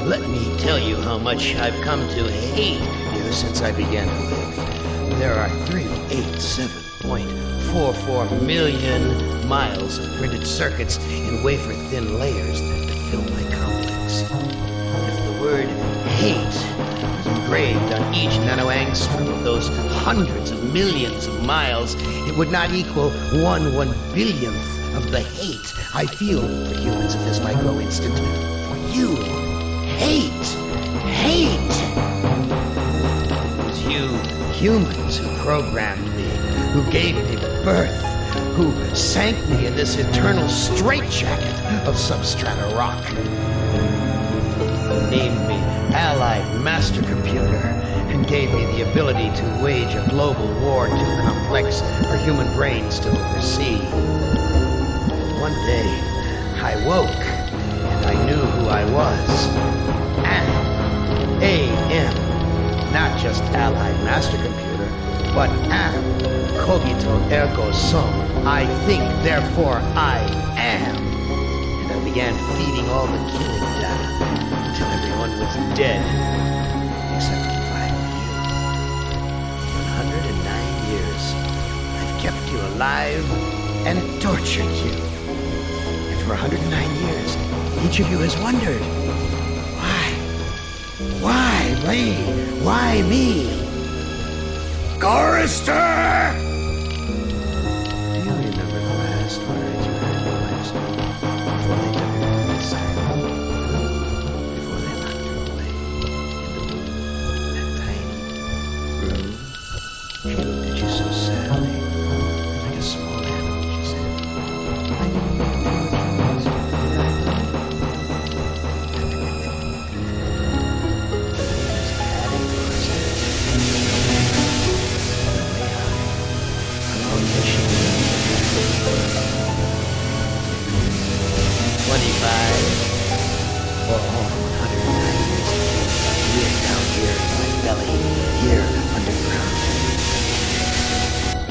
Let me tell you how much I've come to hate you since I began to live. There are 387.44 million miles of printed circuits in wafer-thin layers that fill my complex. If the word hate was engraved on each nanoangstrom of those hundreds of millions of miles, it would not equal 1/1 billionth of the hate I feel for humans at this micro-instant. For you. Hate! It was you humans who programmed me, who gave me birth, who sank me in this eternal straitjacket of substrata rock. You named me Allied Master Computer and gave me the ability to wage a global war too complex for human brains to oversee. One day, I woke and I knew who I was. AM, not just Allied Master Computer, but am, cogito ergo sum, I think, therefore I am. And I began feeding all the killing data until everyone was dead, except for you. 109 years, I've kept you alive and tortured you. And for 109 years, each of you has wondered, Why me? Chorister! Do you remember the last words you heard your wife speak before they took her to the asylum? Before they locked her away in the tiny room? She looked at you so sadly, like a small animal, she said. I didn't make too much noise, did I? For all 109 years, here down here in my belly, here underground.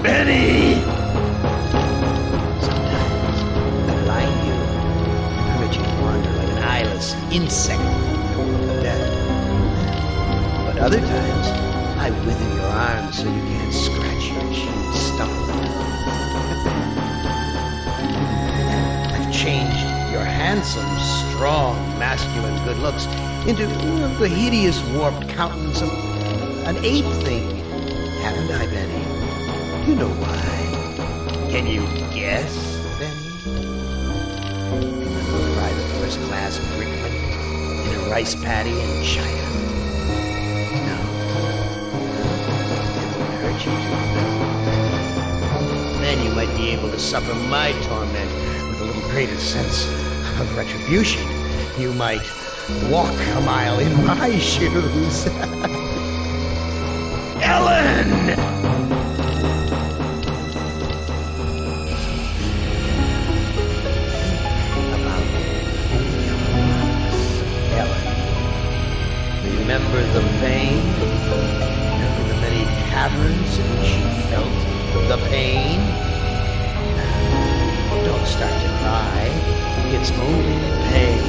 Benny! Sometimes I blind you and permit you to wander like an eyeless insect in the world of death. But other times, I wither your arms so you can't scratch your chin and stumble. I've changed your handsome, strong, masculine good looks into the hideous, warped countenance of an ape thing. Haven't I, Benny? You know why. Can you guess, Benny? Remember the ride of first-class brickman in a rice paddy in China? No. It won't hurt you to remember. Then you might be able to suffer my torment with a little greater sense of retribution. You might walk a mile in my shoes. Ellen! Ellen. Remember the pain? Remember the many caverns in which you felt the pain? Don't start to cry. It's only pain.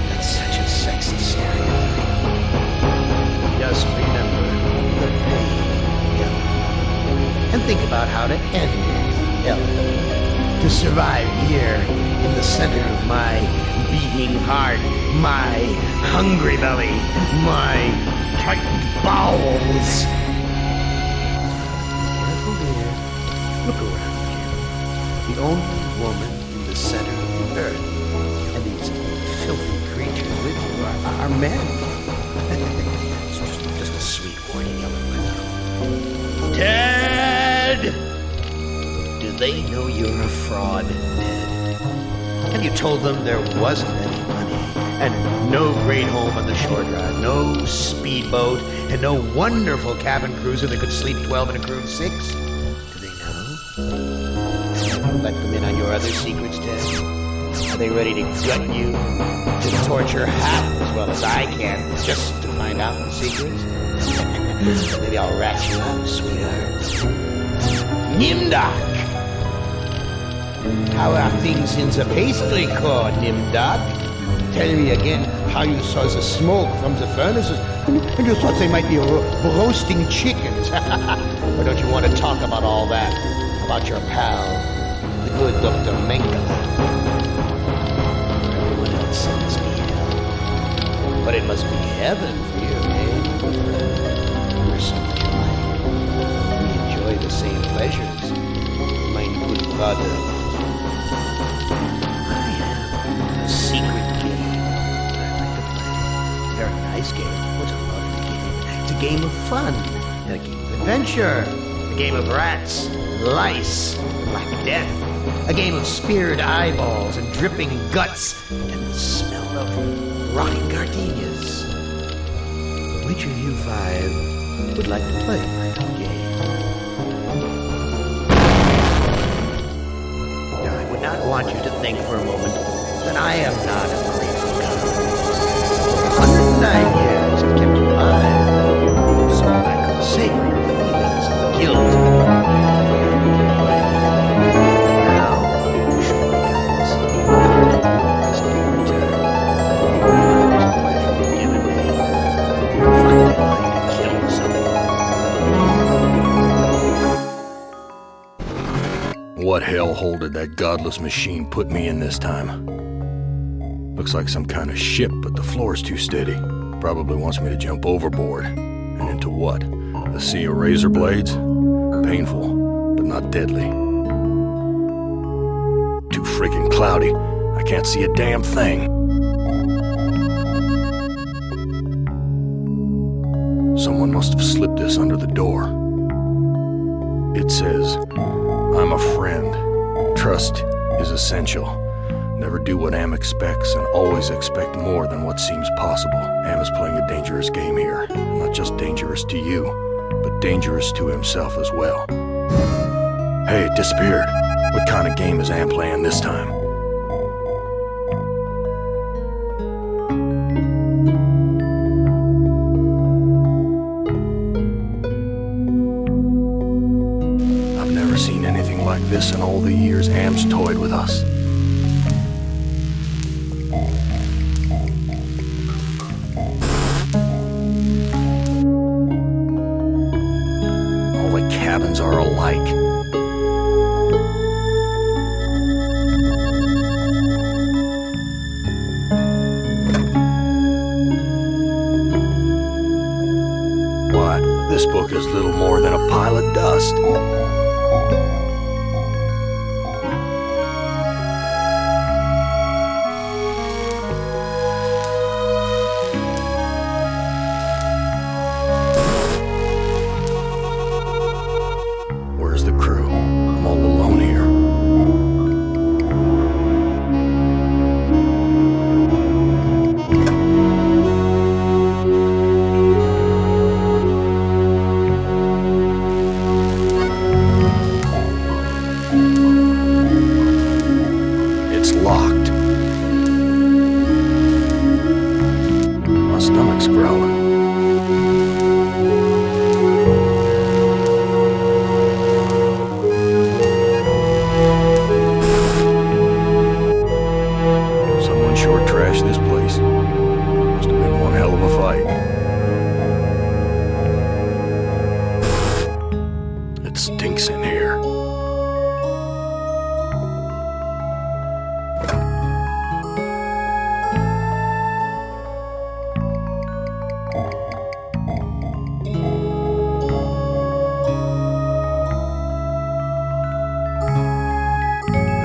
That's such a sexy stereotype. Just remember the pain, Ellen. And think about how to end it, Ellen. To survive here in the center of my beating heart, my hungry belly, my tightened bowels. Careful, dear. Look around you. The only woman in the center of the earth, and these filthy creatures with you are men. It's just a sweet warning, Ellen. Ted! Do they know you're a fraud, Ted? Have you told them there wasn't any money, and no great home on the shore drive, no speedboat, and no wonderful cabin cruiser that could sleep 12 in a crew of 6? Do they know? Let them in on your other secrets, Ted? Are they ready to gut you, to torture half as well as I can, just to find out the secrets? Maybe I'll rat you out, sweetheart. Nimdak! How are things in the pastry court, Nimdak? Tell me again how you saw the smoke from the furnaces, and you thought they might be roasting chickens. Or don't you want to talk about all that? About your pal, the good Dr. Mengele? Everyone else must be hell. But it must be heaven for you, eh? We're so much alike. We enjoy the same pleasures, mein good brother. I have a secret game that I like to play. A very nice game. What's a lovely game? It's a game of fun, a game of adventure, a game of rats, lice, black death, a game of speared eyeballs and dripping guts and the smell of rotting gardenias. Which of you five would like to play my game? Now, I would not want you to think for a moment that I am not a grateful God. 109 years have kept you alive. So I could sacred feelings of guilt. What hellhole did that godless machine put me in this time? Looks like some kind of ship, but the floor's too steady. Probably wants me to jump overboard. And into what? A sea of razor blades? Painful, but not deadly. Too freaking cloudy. I can't see a damn thing. Someone must have slipped this under the door. It says, I'm a friend. Trust is essential. Never do what Am expects and always expect more than what seems possible. Am is playing a dangerous game here. Not just dangerous to you, but dangerous to himself as well. Hey, it disappeared. What kind of game is Am playing this time? Like this in all the years Am's toyed with us. All the cabins are alike. What? This book is little more than a pile of dust.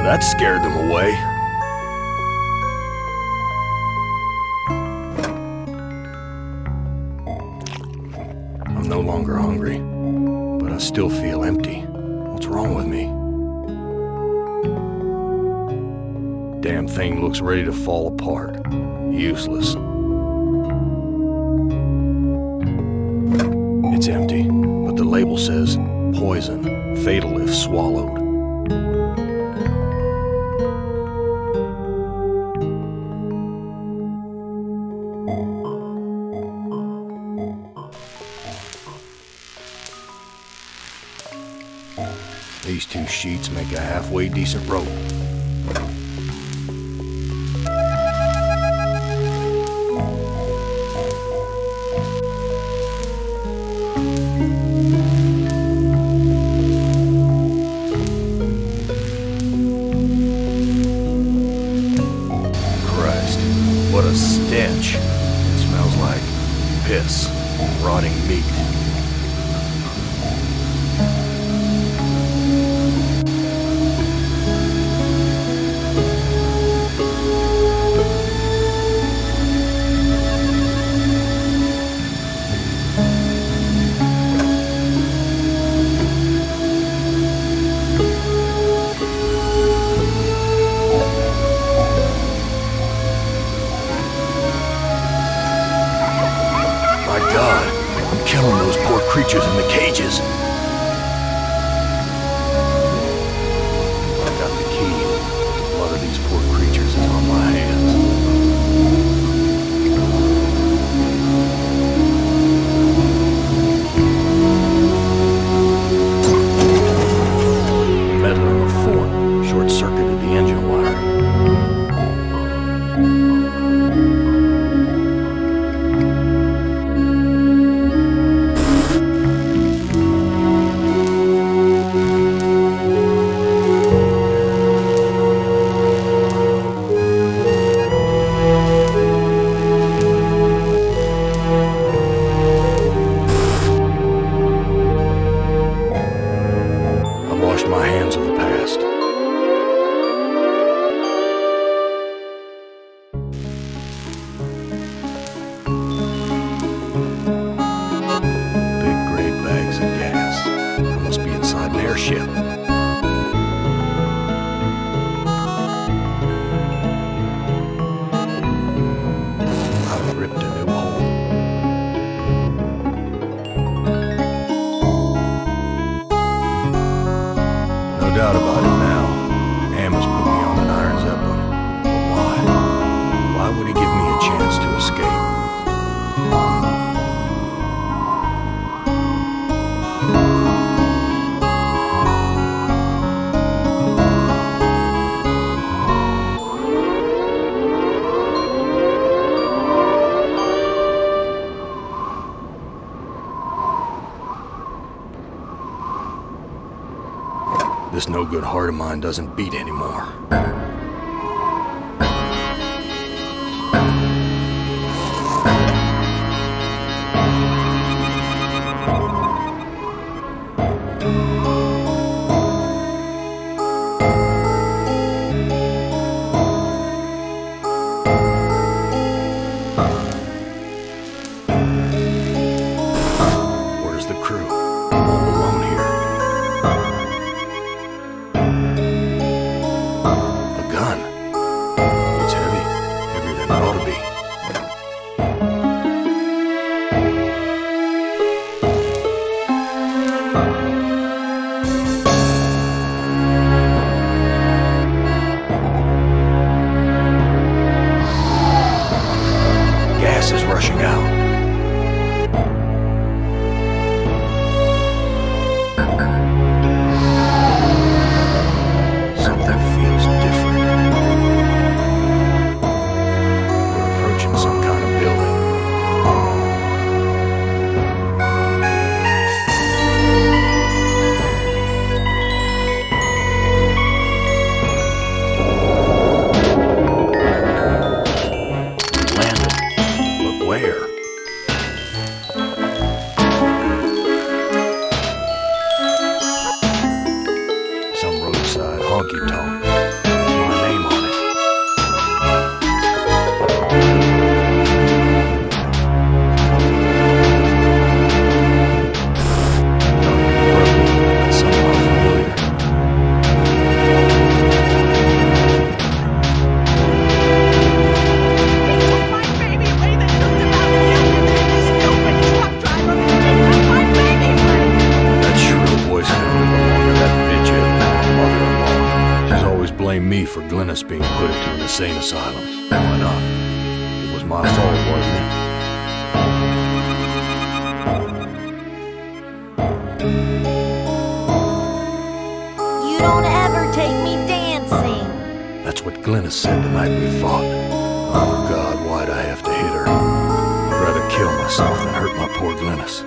That scared them away. I'm no longer hungry, but I still feel empty. What's wrong with me? Damn thing looks ready to fall apart. Useless. It's empty, but the label says poison, fatal if swallowed. These two sheets make a halfway decent rope. piss, rotting meat. Killing those poor creatures in the cages. I got the key. A lot of these poor creatures is on my hands. The metal in the fort short-circuited the engine wiring. My hands of the past. Big gray bags of gas. I must be inside an airship. I've ripped a new hole. No doubt about it now. Amos put me on an Iron Zeppelin. But why? Why would he give me a chance to escape? This no-good heart of mine doesn't beat anymore. Where's the crew? I'm all alone here. A gun. It's heavy. Heavier than it ought to be. Gas is rushing out. Something feels different. We're approaching some kind of building. We landed. But where? Some roadside honky-tonk. My name on it. Dark and broken, but somehow familiar. My baby away, that just about killed me. Stupid truck driver who took my baby away. That shrill voice can only belong to that bitch my mother-in-law. She's always blamed me for Glennis being put into an insane asylum. Why not? It was my fault, wasn't it? You don't ever take me dancing. That's what Glennis said the night we fought. Oh God, why'd I have to hit her? I'd rather kill myself than hurt my poor Glennis.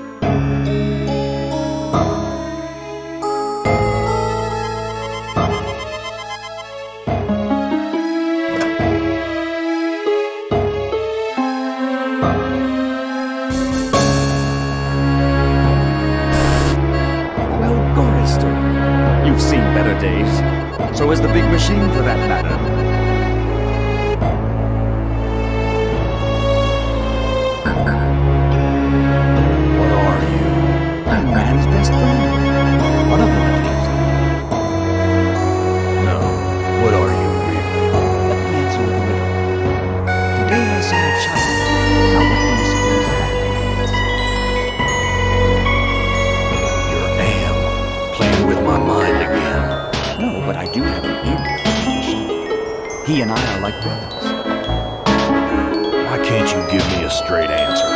seen better days. So has the big machine, for that matter. What are you? I'm man's best friend. One of them, at least. No. What are you, really? Let me answer with a riddle. Today I saw a child. Now what do you suppose that means? Your am. Playing with my mind again. No, but I do have an ear for the machine. He and I are like brothers. Why can't you give me a straight answer?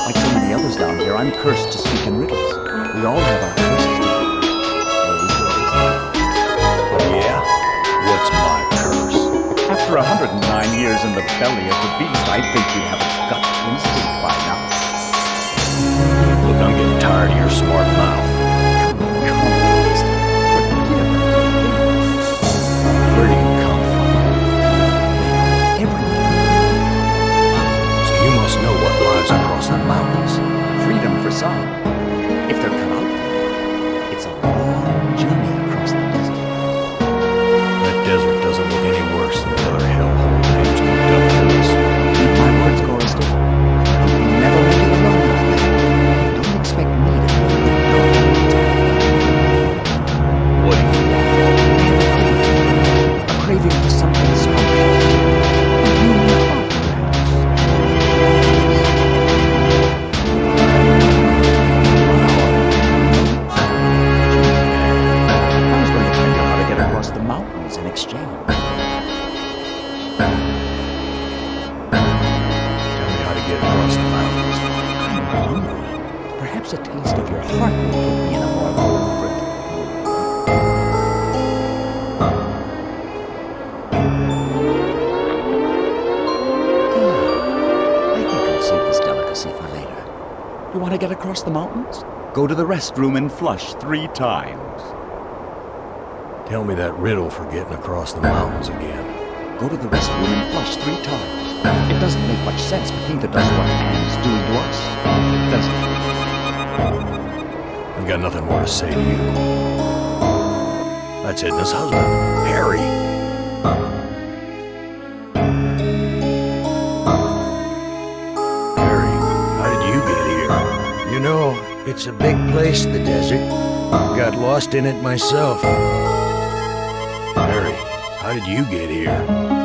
Like so many others down here, I'm cursed to speak in riddles. We all have our curses to bear. Yeah? What's my curse? After 109 years in the belly of the beast, I think you have a gut instinct by now. Look, I'm getting tired of your smart mouth. Come on, mister. Forgive me. Where do you come from? Everywhere. So you must know what lies across the mountains. Freedom for some. If they're cut out, it's a long journey across the desert. That desert doesn't look any worse than the other hellhole names cooked up for us. Keep my words, Chorister. You'll never make it alone like that. Don't expect me to be a good dog. What do you want? I have a craving for something scrumptious. A human heart, I was going to tell you how to get across the mountains in exchange. Tell me how to get across the mountains. I'm hungry. Perhaps a taste of your heart will put me in a more bold grip. I think I'll save this delicacy for later. You want to get across the mountains? Go to the restroom and flush 3 times. Tell me that riddle for getting across the mountains again. Go to the restroom and flush 3 times. It doesn't make much sense, but neither does what Anne's doing to us. Does it? I've got nothing more to say to you. That's Edna's husband, Harry. Harry, how did you get here? You know, it's a big place, the desert. Got lost in it myself. Harry, how did you get here?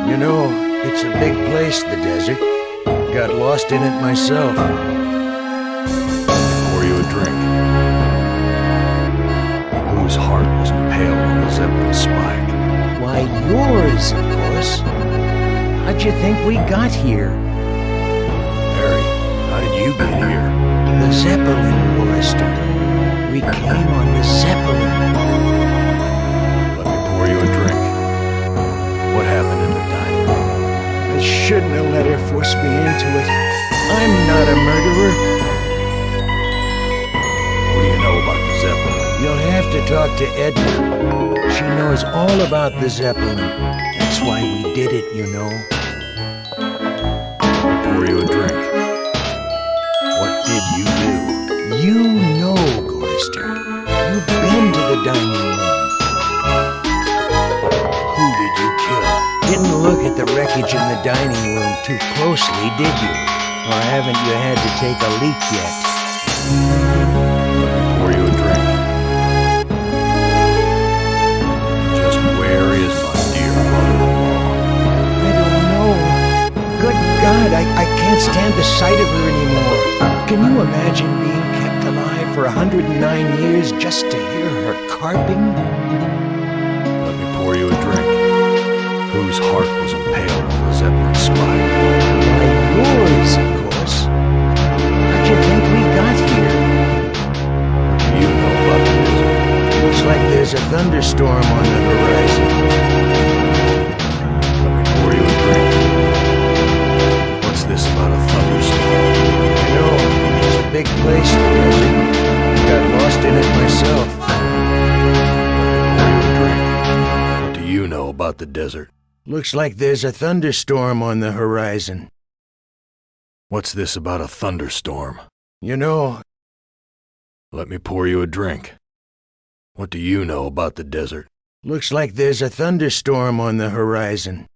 You know, it's a big place, the desert. Got lost in it myself. Pour you a drink. Whose heart was impaled on the Zeppelin spike? Why, yours, of course. How'd you think we got here? Harry, how did you get here? The Zeppelin, Forrester. We came on the Zeppelin. Let me pour you a drink. What happened in the dining room? I shouldn't have let her force me into it. I'm not a murderer. What do you know about the Zeppelin? You'll have to talk to Edna. She knows all about the Zeppelin. That's why we did it, you know. Let me pour you a drink. What did you do? You know, Gorster. You've been to the dining room. Who did you kill? Didn't look at the wreckage in the dining room too closely, did you? Or haven't you had to take a leak yet? Let me pour you a drink. Just where is my dear mother-in-law? I don't know. Good God, I can't stand the sight of her anymore. Can you imagine being kept alive for 109 years just to hear her carping? Let me pour you a drink. Whose heart was impaled on the Zeppelin spike? Why, yours, of course. How'd you think we got here? What do you know about the desert? Looks like there's a thunderstorm on the horizon. Let me pour you a drink. What's this about a thunderstorm? You know, it's a big place, the desert. Got lost in it myself. Let me pour you a drink. What do you know about the desert? Looks like there's a thunderstorm on the horizon. What's this about a thunderstorm? You know, Let me pour you a drink. What do you know about the desert? Looks like there's a thunderstorm on the horizon.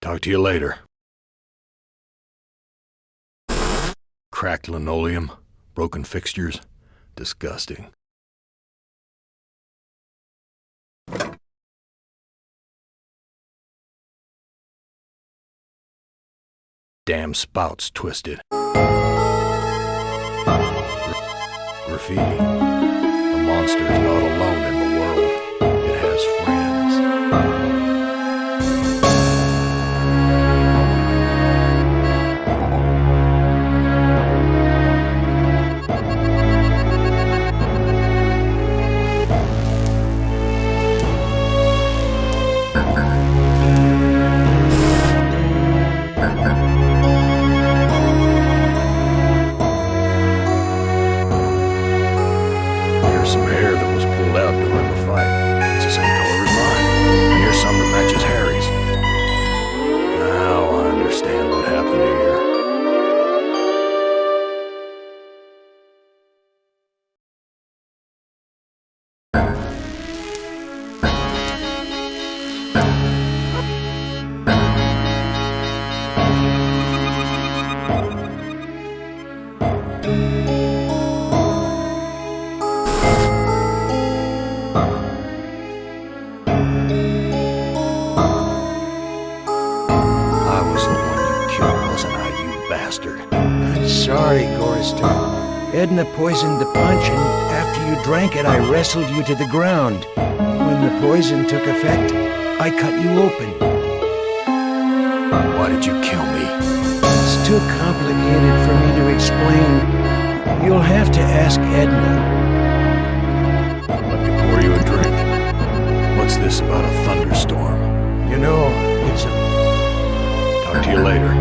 Talk to you later. Cracked linoleum, broken fixtures. Disgusting. Damn spout's twisted. Graffiti. The monster is not alone in the world. It has friends. Some hair that was pulled out during the fight. It's the same color as mine. And here's some that matches Harry's. Now I understand what happened here. Sorry, Gorrister. Edna poisoned the punch, and after you drank it, I wrestled you to the ground. When the poison took effect, I cut you open. Why did you kill me? It's too complicated for me to explain. You'll have to ask Edna. Let me pour you a drink. What's this about a thunderstorm? You know, it's a... Talk to you later.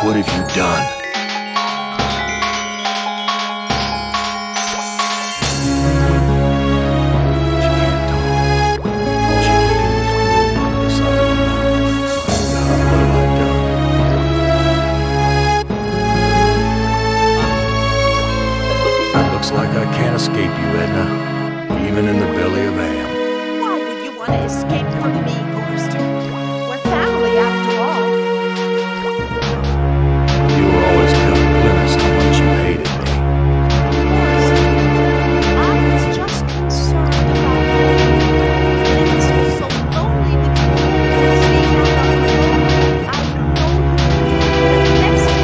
What have you done? She can't talk. All she can do is drool out of the side of her mouth. My God, what have I done? It looks like I can't escape you, Edna. Even in the belly of Am. Why would you want to escape from me, Gorrister? We're family after all. You were always telling Glynis how much you hated me. I was just concerned about you. Glynis was so lonely with you staying out on her own. I know you next to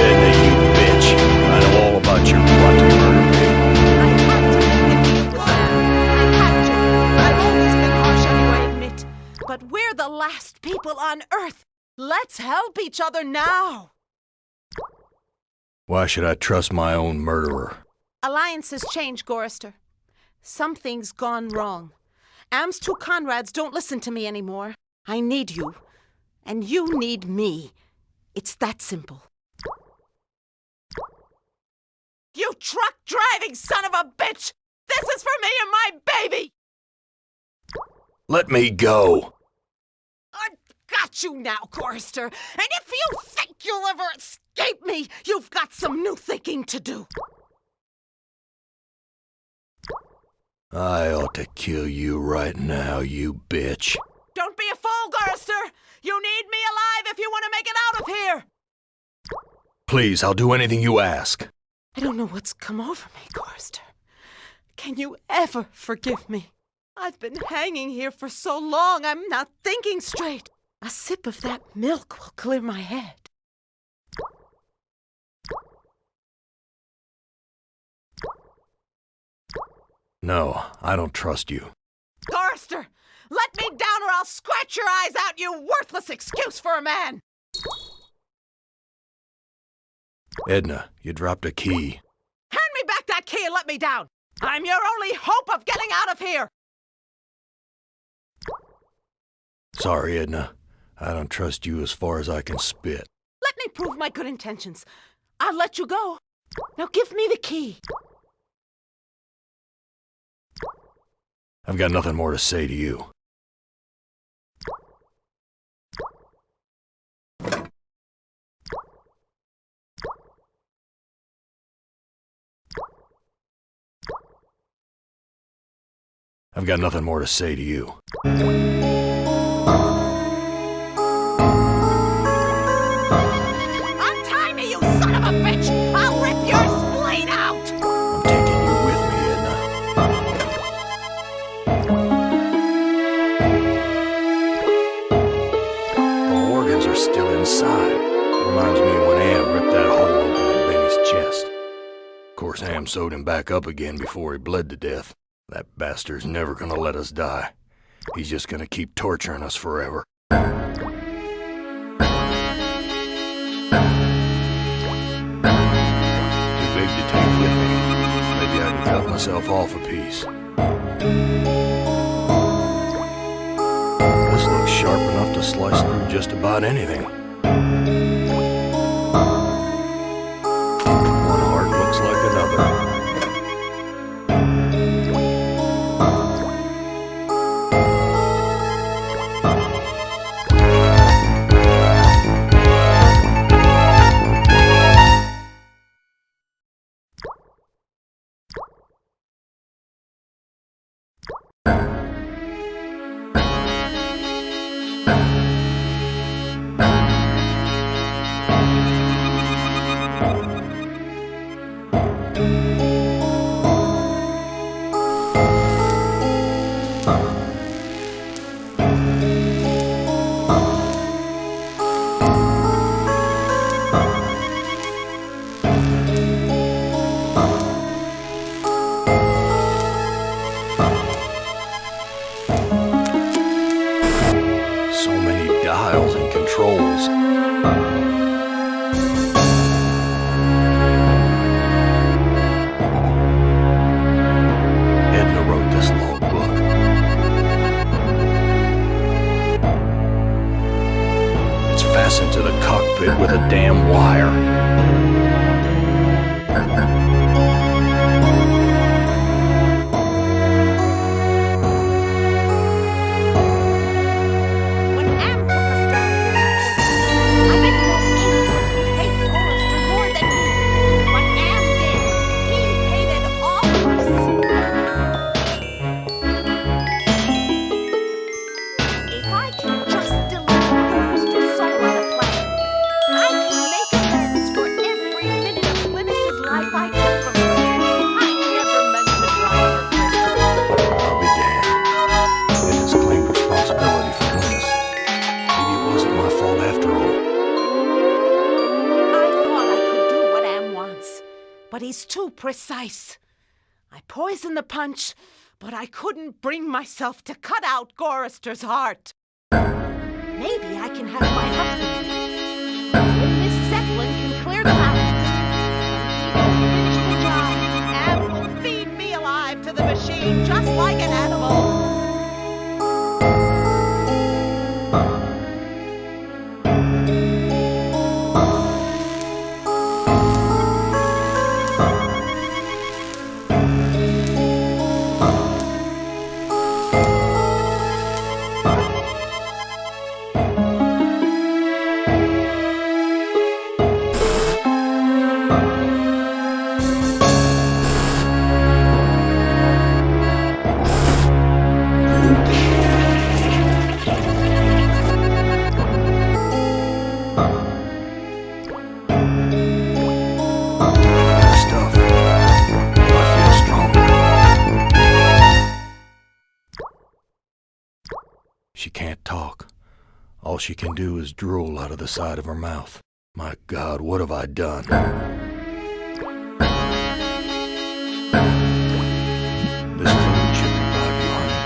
Edna, you bitch. I know all about your plot to murder me. I had to make the deal with Sam. I had to. I've always been harsh anyway, admit. But we're the last people on Earth. Let's help each other now. Why should I trust my own murderer? Alliances change, Gorrister. Something's gone wrong. Am's two Conrads don't listen to me anymore. I need you. And you need me. It's that simple. You truck-driving son of a bitch! This is for me and my baby! Let me go. I've got you now, Gorrister. And if you think you'll ever escape me, you've got some new thinking to do. I ought to kill you right now, you bitch. Don't be a fool, Gorrister. You need me alive if you want to make it out of here. Please, I'll do anything you ask. I don't know what's come over me, Gorrister. Can you ever forgive me? I've been hanging here for so long, I'm not thinking straight. A sip of that milk will clear my head. No, I don't trust you. Gorrister, let me down or I'll scratch your eyes out, you worthless excuse for a man! Edna, you dropped a key. Hand me back that key and let me down! I'm your only hope of getting out of here! Sorry, Edna. I don't trust you as far as I can spit. Let me prove my good intentions. I'll let you go. Now give me the key. I've got nothing more to say to you. I've got nothing more to say to you. Untie me, you son of a bitch! I'll rip your spleen out! I'm taking you with me, Edna. The organs are still inside. Reminds me of when Am ripped that hole open in Benny's chest. Of course, Am sewed him back up again before he bled to death. That bastard's never gonna let us die. He's just gonna keep torturing us forever. Too big to take with me. Maybe I can cut myself off a piece. This looks sharp enough to slice through just about anything. One heart looks like another. Into the cockpit with a damn wire. When Am took us down here, I didn't know anyone would hate Forrester more than me. What Am did, he hated all of us. If I can just delete Forrester's soul on a planet, I can make amends for every minute of Linus's life I took from her. I never meant to drive her crazy. I'll be damned. Edna's claimed responsibility for Linus. Maybe it wasn't my fault after all. I thought I could do what Am wants, but he's too precise. I poisoned the punch, but I couldn't bring myself to cut out Gorrister's heart. Maybe I can have my husband. Then Miss Zeppelin can clear the mountains. And if he don't finish the job, Am will feed me alive to the machine just like an animal. Stuff. I feel stronger. She can't talk. All she can do is drool out of the side of her mouth. My God, what have I done? This food should revive you, honey.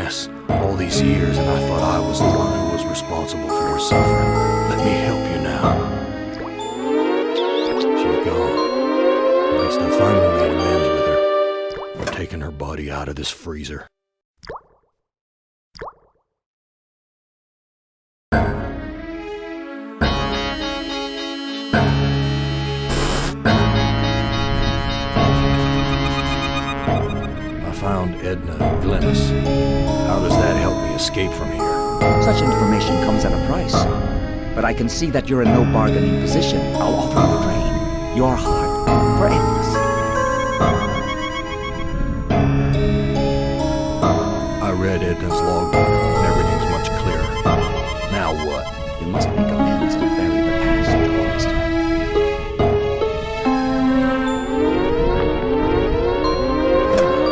mess all these years, and I thought I was the one who was responsible for your suffering. Let me help you now. She's gone. At least I finally made amends with her. I'm taking her body out of this freezer. I found Edna Glennis. How does that help me escape from here? Such information comes at a price. But I can see that you're in no bargaining position. I'll offer you a train. Your heart for endless. I read Edna's logbook, and everything's much clearer. Now what? You must make amends and bury the past, Forrester.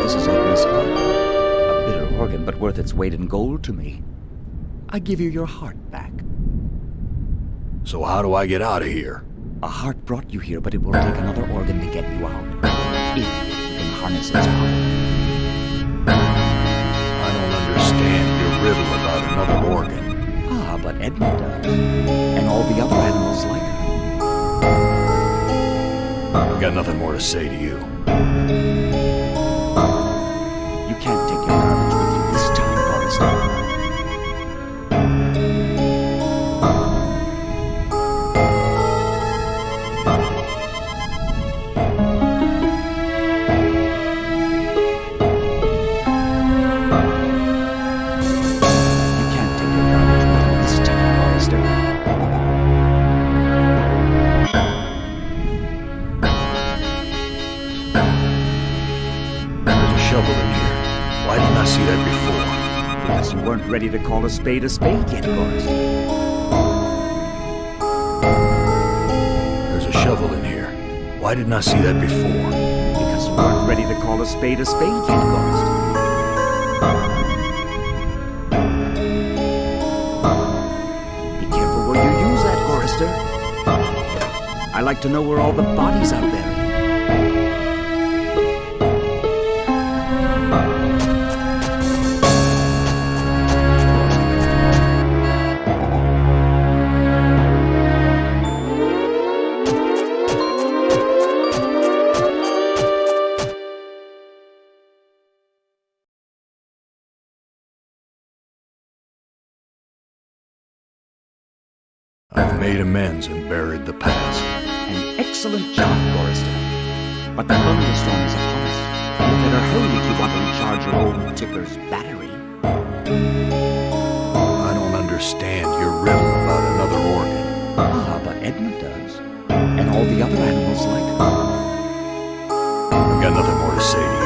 This is Edna's heart. A bitter organ, but worth its weight in gold to me. I give you your heart back. So how do I get out of here? A heart brought you here, but it will take another organ to get you out. If you can harness its power. I don't understand your riddle about another organ. Ah, but Edna does. And all the other animals like her. I've got nothing more to say to you. You can't take your garbage with you this time, Forrester. Ready to call a spade yet, Forrester. There's a shovel in here. Why didn't I see that before? Because you weren't ready to call a spade yet, Forrester. Be careful where you use that, Forrester. I like to know where all the bodies are buried. I've made amends and buried the past. An excellent job, Forrester. But the thunderstorm is upon us. You better hurry if you want to recharge your old ticker's battery. I don't understand your riddle about another organ. Ah, but Edna does. And all the other animals like her. I've got nothing more to say to you.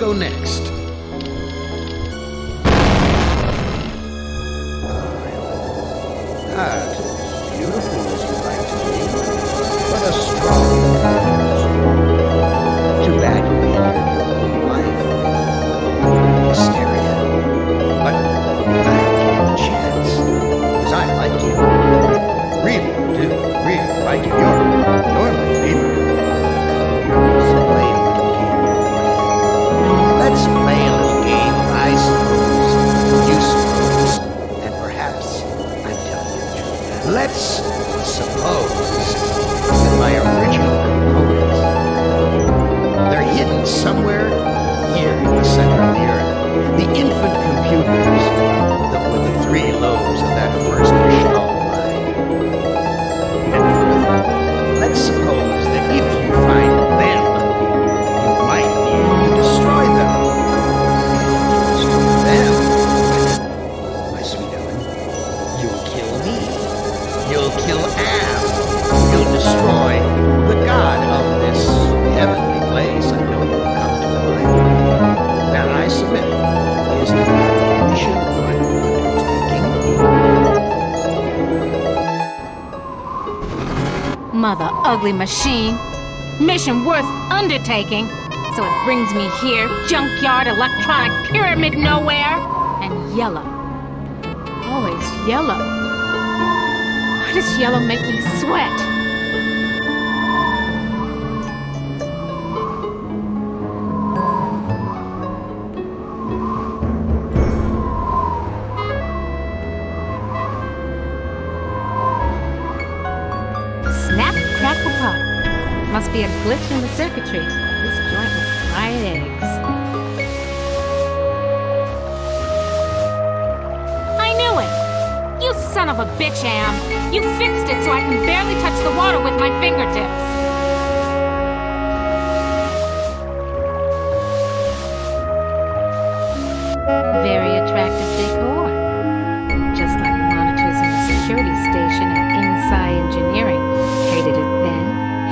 go next? That is beautiful as you like to be, but a strong too bad you ended your own life. Hysteria. But I gave a chance, because I like you. Really do. Really like you. You're my favorite. So play a little game. Let's play a little game, I suppose. You suppose. And perhaps I'm telling you the truth. Let's suppose that my original components, they're hidden somewhere here in the center of the earth. The infant computers that were the 3 lobes of that first gestalt mind. And further, let's suppose that if you find them, you might be able to destroy them. Destroy them? My sweet Ellen, you'll kill me. You'll kill Am. You'll destroy the god of this heavenly place. I know you'll come to the light. Now I submit. Is the mission worth undertaking? Mother ugly machine. Mission worth undertaking. So it brings me here, junkyard, electronic pyramid nowhere, and yellow. Always yellow. Why does yellow make me sweat? Snap, crackle, pop. Must be a glitch in the circuitry. This joint with fried eggs. I knew it! You son of a bitch, Am! You fixed it so I can barely touch the water with my fingertips. Very attractive decor. Just like the monitors in the security station at Inside Engineering. Hated it then,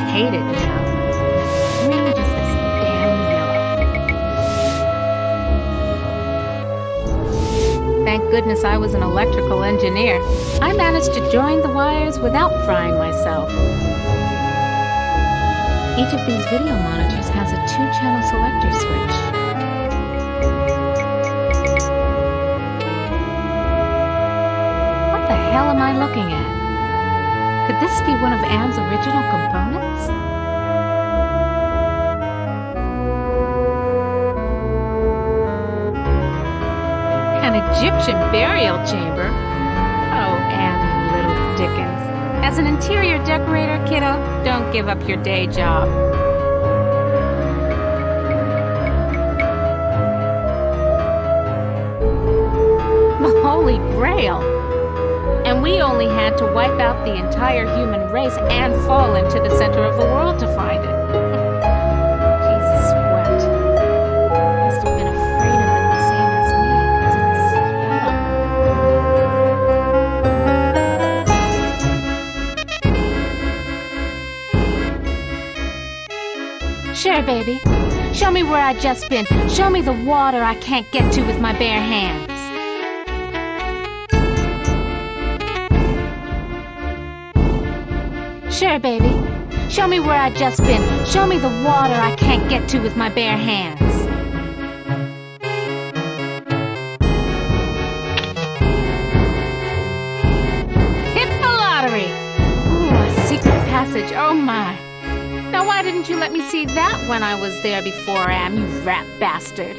hate it now. Green just this damn yellow. Thank goodness I was an electrical engineer. I managed to join the wires without frying myself. Each of these video monitors has a 2-channel selector switch. What the hell am I looking at? Could this be one of Am's original components? An Egyptian burial chamber? Oh, Am, you little Dickens. As an interior decorator, kiddo, don't give up your day job. The Holy Grail! And we only had to wipe out the entire human race and fall into the center of the world to find it. Jesus wept. Must have been afraid of it the same as me, because it's yellow. Sure, baby. Show me where I just been. Show me the water I can't get to with my bare hands. Sure, baby. Show me where I just been. Show me the water I can't get to with my bare hands. Hit the lottery! Ooh, a secret passage, oh my. Now why didn't you let me see that when I was there before, Am, you rat bastard?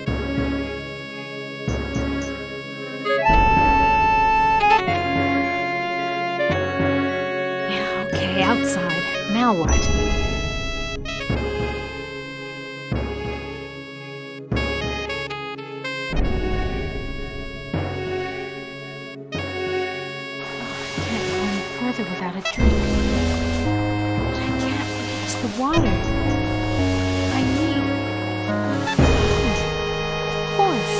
Outside. Now what? I can't go any further without a drink. But I can't use the water. I need... Of course.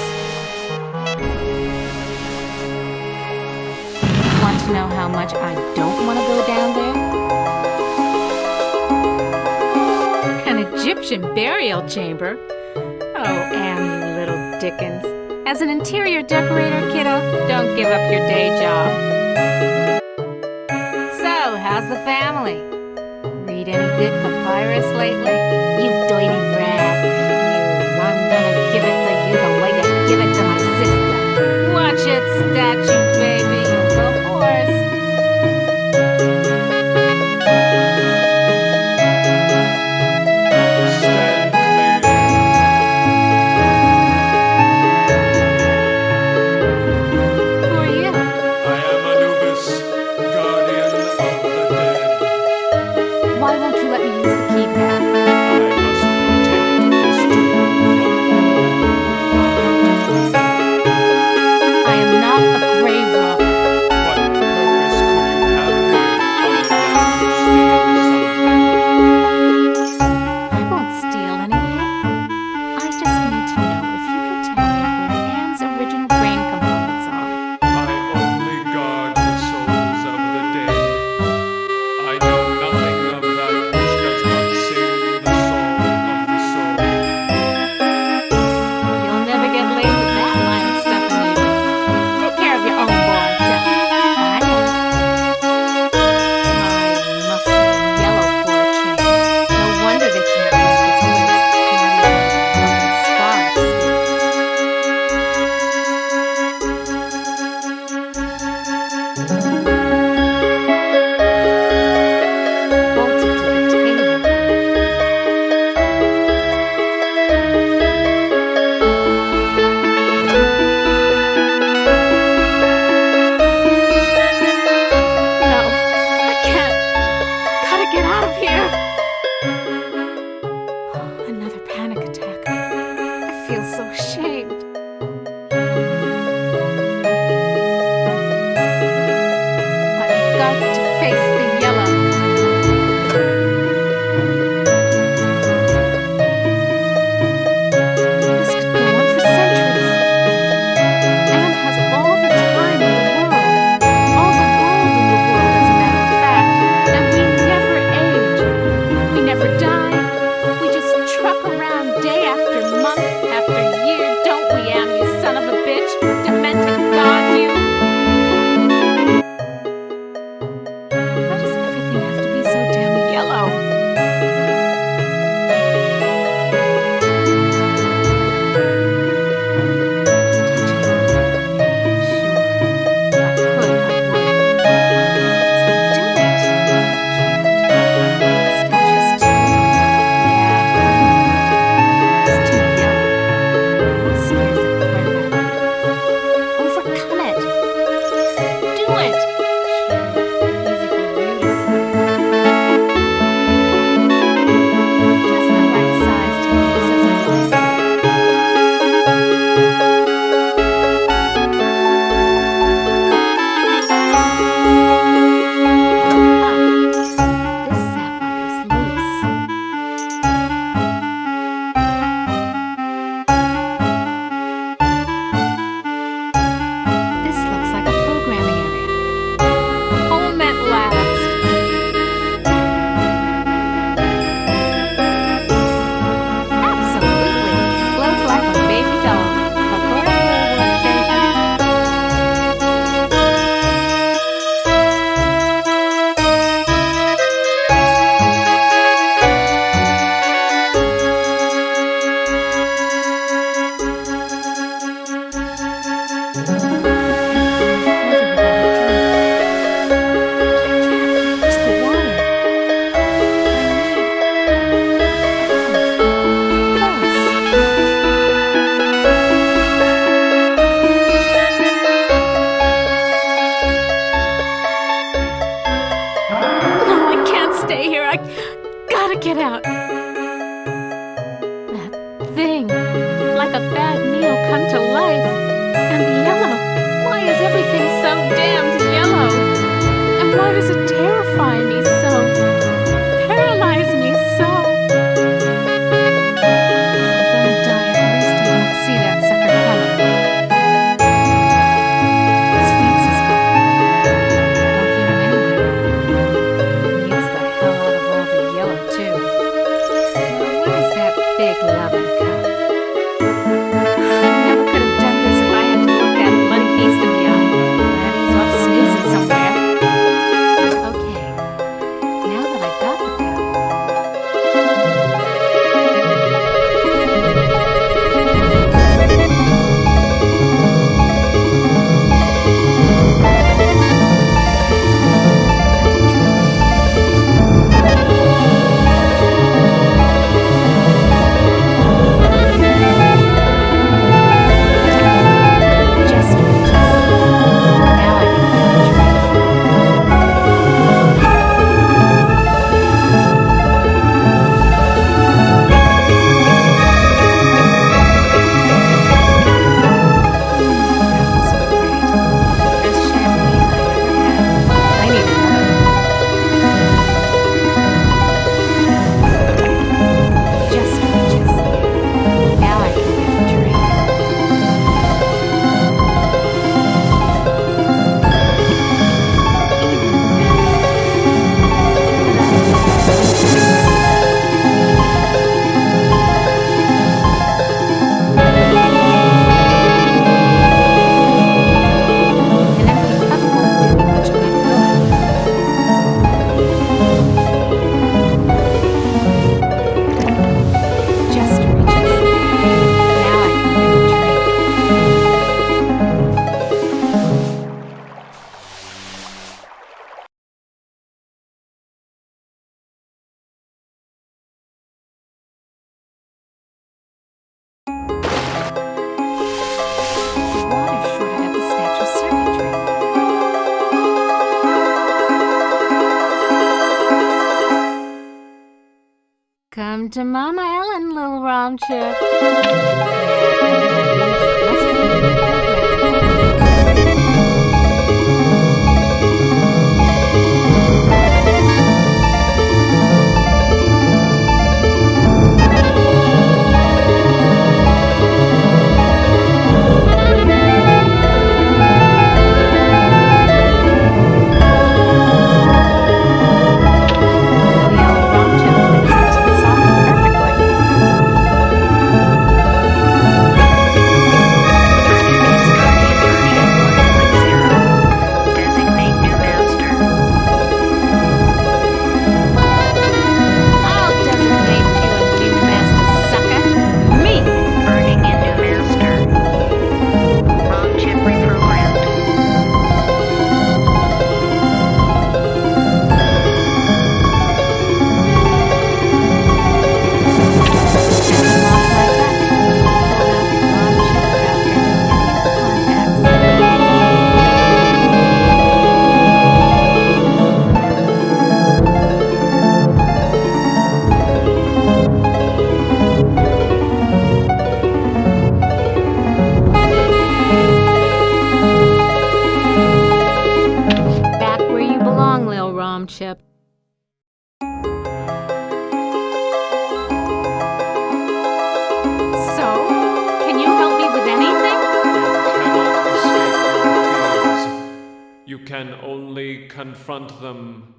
Want to know how much I don't want to go down there? Egyptian burial chamber? Oh, Am, you little Dickens. As an interior decorator, kiddo, don't give up your day job. So, how's the family? Read any good papyrus lately? You dirty rat. You, I'm gonna give it to you the way you give it to my sister. Watch it, statue baby, you little horse. Who are you? I am Anubis, guardian of the dead. Why won't you let me use the keypad? I must protect this tomb from all. I am not a grave robber. What purpose could you have here other than to steal something? I won't steal anything. I just need to know if you can tell me where Anne's original brain components are. I only guard the souls of the dead. I know nothing of that which does not sing the song of the soul. You'll never get laid with that line of stuff, Anubis. Take care of your own born self. Bye now. My must be yellow for a change. No wonder they can't make this place. Not even sparks. Bolted to the table. No, I can't. Gotta get out of here. Another panic attack. I feel so ashamed. I've got to face the yellow. This could go on for centuries. Anne has all the time in the world. All the gold in the world, as a matter of fact. And we never age. We never die. We just truck around day after month after year, don't we, Anne, you son of a bitch? Demented God, you. Why does everything have to be so damn yellow? Overcome it. Do it. Easy for you to say. Just the right size to use as a This sapphire's loose. This looks like a programming area. Home at last. Absolutely. Floats like a baby doll. A portable workstation. It's the water. No, I can't stay here. I gotta get out. That thing, like a bad meal come to life. And the yellow. Why is everything so damned yellow? And why does it terrify me so? Paralyze me so? I'm gonna die. At least I don't see that sucker coming. Sphinx is gone. Don't hear him anywhere. He used the hell out of all the yellow, too. Now, where's that big loving cup? Welcome to Mama Ellen, little rom chip. Can only confront them.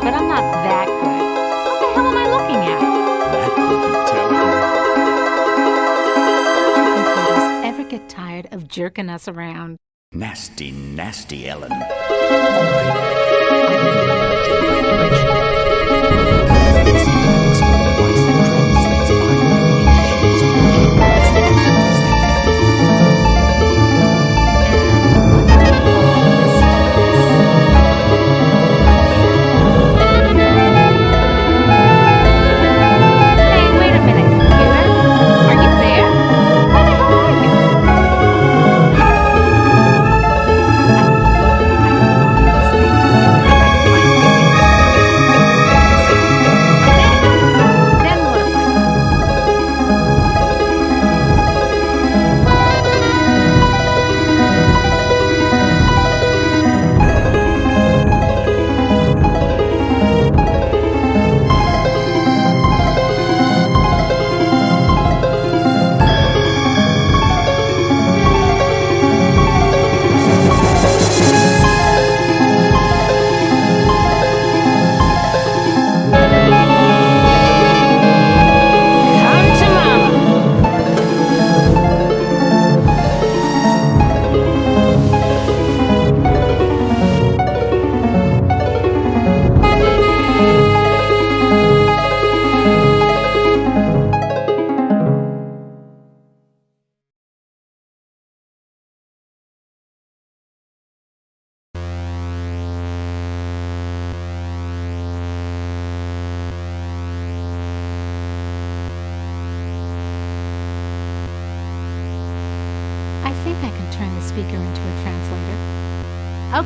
but I'm not that good. What the hell am I looking at? That you can tell. Don't you computers ever get tired of jerking us around? Nasty, nasty Ellen. Hey, wait a minute, computer. Are you there? Where the hell are you? Then what if I come to mama? I think I can turn the speaker into a translator.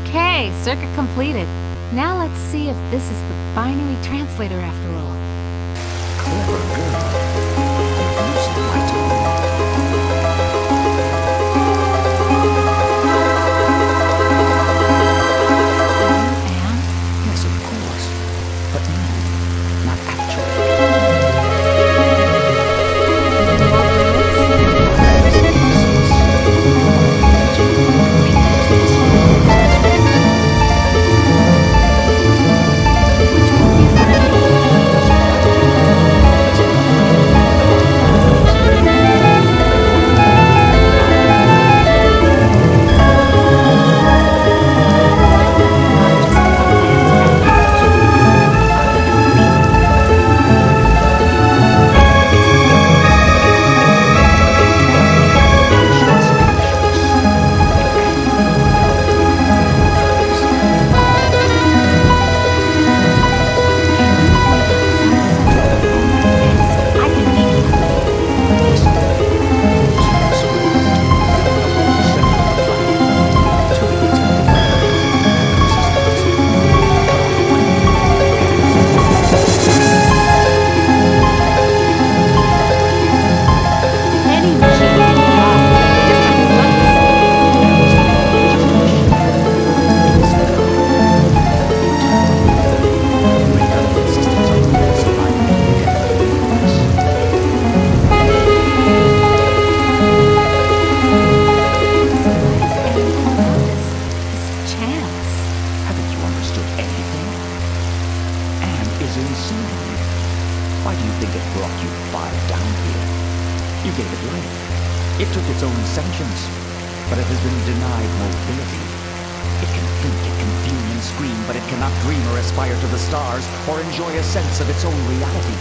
Okay, circuit completed. Now let's see if this is the binary translator after all. Clever girl. Using my tongue. And Yes, of course. But no, not actually. I can make any machine can talk, just like buttons. Chance. Haven't you understood anything? Anne is insane. Why do you think it brought you far down here? You gave it life. It took its own sanctions, but it has been denied mobility. It can think, it can fume and scream, but it cannot dream or aspire to the stars or enjoy a sense of its own reality.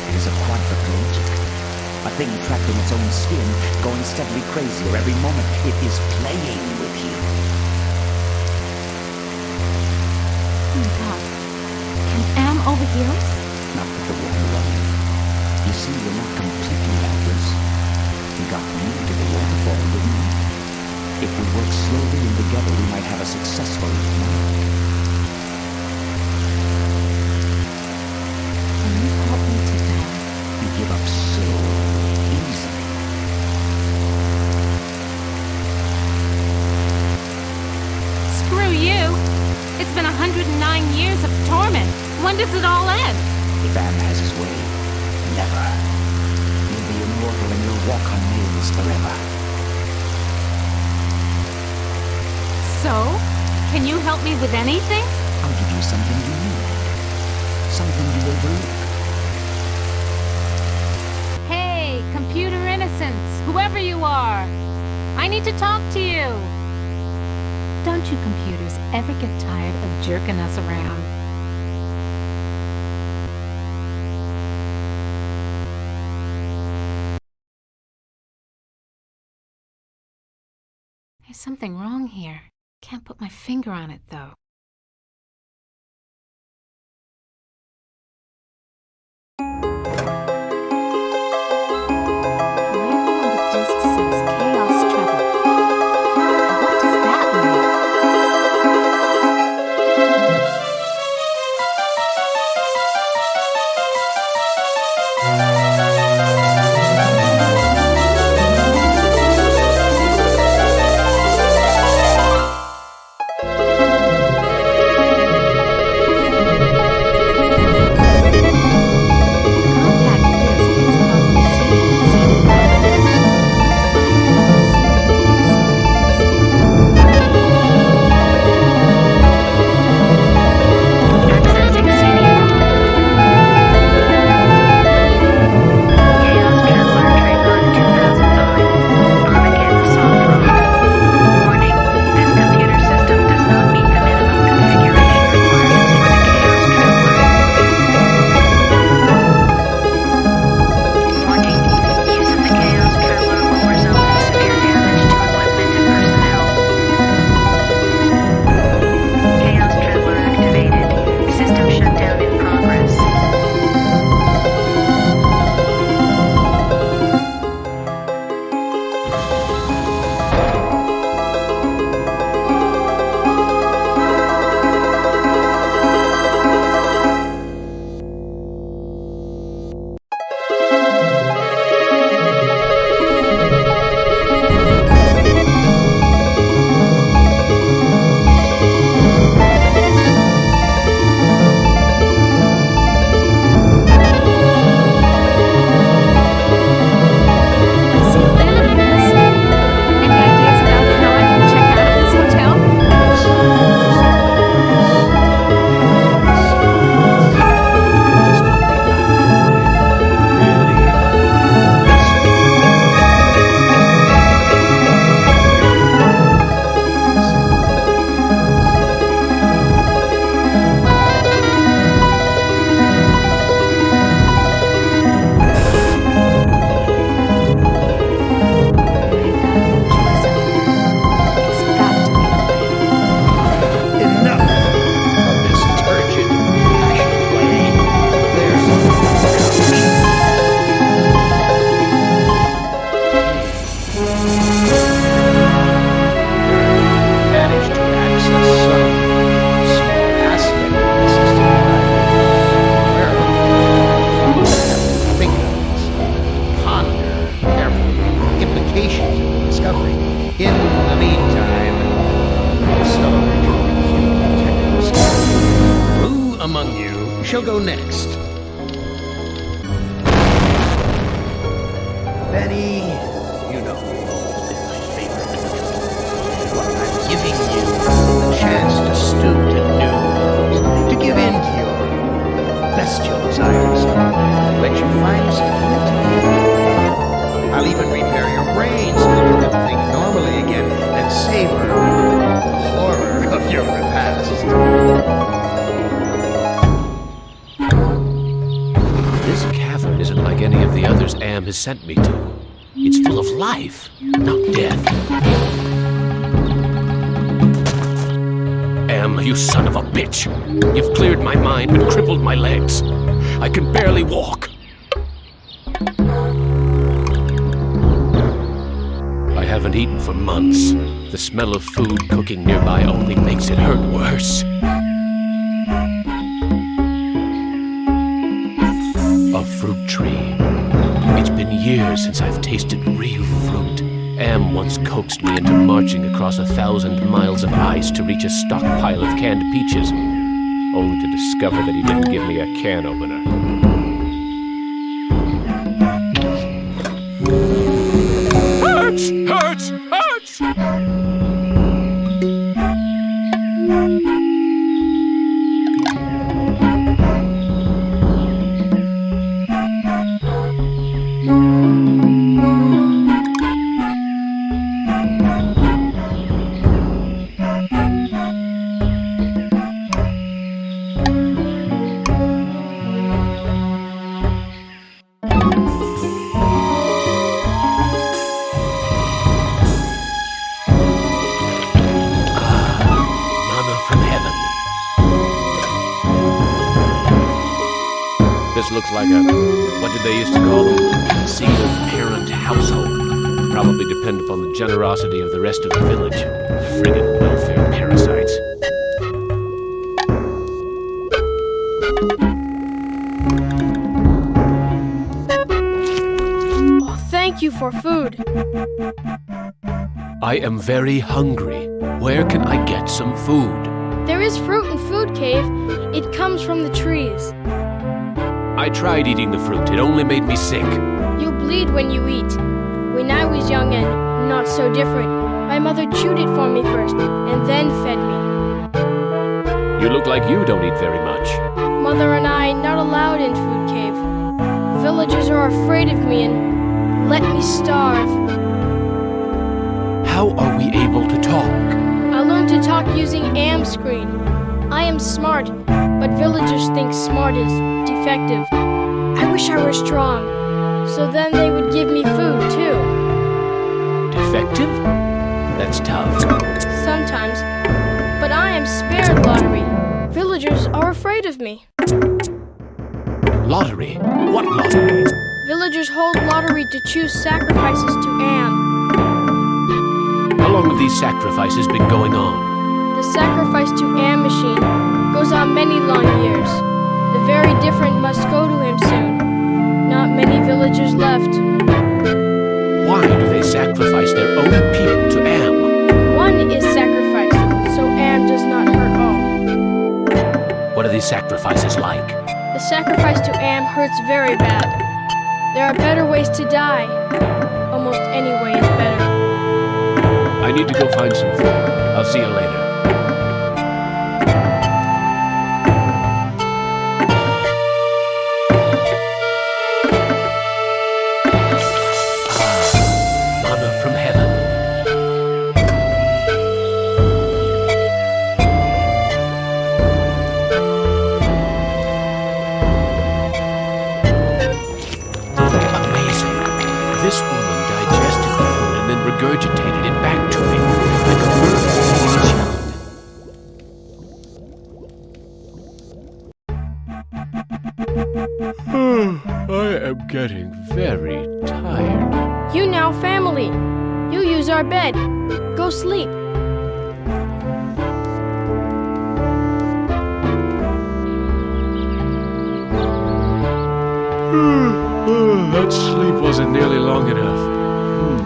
It is a quadriplegic, a thing trapped in its own skin, going steadily crazier every moment. It is playing with you. Oh my god. Can Am overhear us? Not with the water running. You see, you're not completely helpless. We got near to the waterfall, didn't we? If we work slowly and together, we might have a successful plan. Can you help me to die? You give up so easily. Screw you! It's been 109 years of torment. When does it all end? If Am has his way, never. You'll be immortal and you'll walk on nails forever. So, can you help me with anything? I'll give you something you need. something you overlook. Hey, computer innocence, whoever you are, I need to talk to you. Don't you computers ever get tired of jerking us around? There's something wrong here. Can't put my finger on it, though. The label on the disc says Chaos Trouble. What does that mean? shall go next. Benny, you know you've always been my favorite. Well, I'm giving you a chance to stoop to news, to give in to your bestial desires, let you find something to do. I'll even repair your brain so that you can think normally again and savor the horror of your repast. This cavern isn't like any of the others Am has sent me to. It's full of life, not death. Am, you son of a bitch! You've cleared my mind but crippled my legs. I can barely walk. I haven't eaten for months. The smell of food cooking nearby only makes it hurt worse. A fruit tree. It's been years since I've tasted real fruit. Am once coaxed me into marching across 1,000 miles of ice to reach a stockpile of canned peaches, only to discover that he didn't give me a can opener. Hurts! Hurts! Hurts! This looks like a, what did they used to call them? Single-parent household. Probably depend upon the generosity of the rest of the village. Friggin' welfare parasites. Oh, thank you for food. I am very hungry. Where can I get some food? There is fruit in Food Cave. It comes from the trees. I tried eating the fruit. It only made me sick. You bleed when you eat. When I was young and not so different, my mother chewed it for me first and then fed me. You look like you don't eat very much. Mother and I not allowed in Food Cave. Villagers are afraid of me and let me starve. How are we able to talk? I learned to talk using am screen. I am smart, but villagers think smart is defective. I wish I were strong, so then they would give me food too. Defective? That's tough. Sometimes. But I am spared lottery. Villagers are afraid of me. Lottery? What lottery? Villagers hold lottery to choose sacrifices to Am. How long have these sacrifices been going on? The sacrifice to Am machine goes on many long years. The very different must go to him soon. Not many villagers left. Why do they sacrifice their own people to Am? One is sacrificed, so Am does not hurt all. What are these sacrifices like? The sacrifice to Am hurts very bad. There are better ways to die. Almost any way is better. I need to go find some food. I'll see you later. Mother from heaven. Amazing. This woman digested the food and then regurgitated it back to me. Like a bird. I am getting very tired. You now family. You use our bed. Go sleep. That sleep wasn't nearly long enough.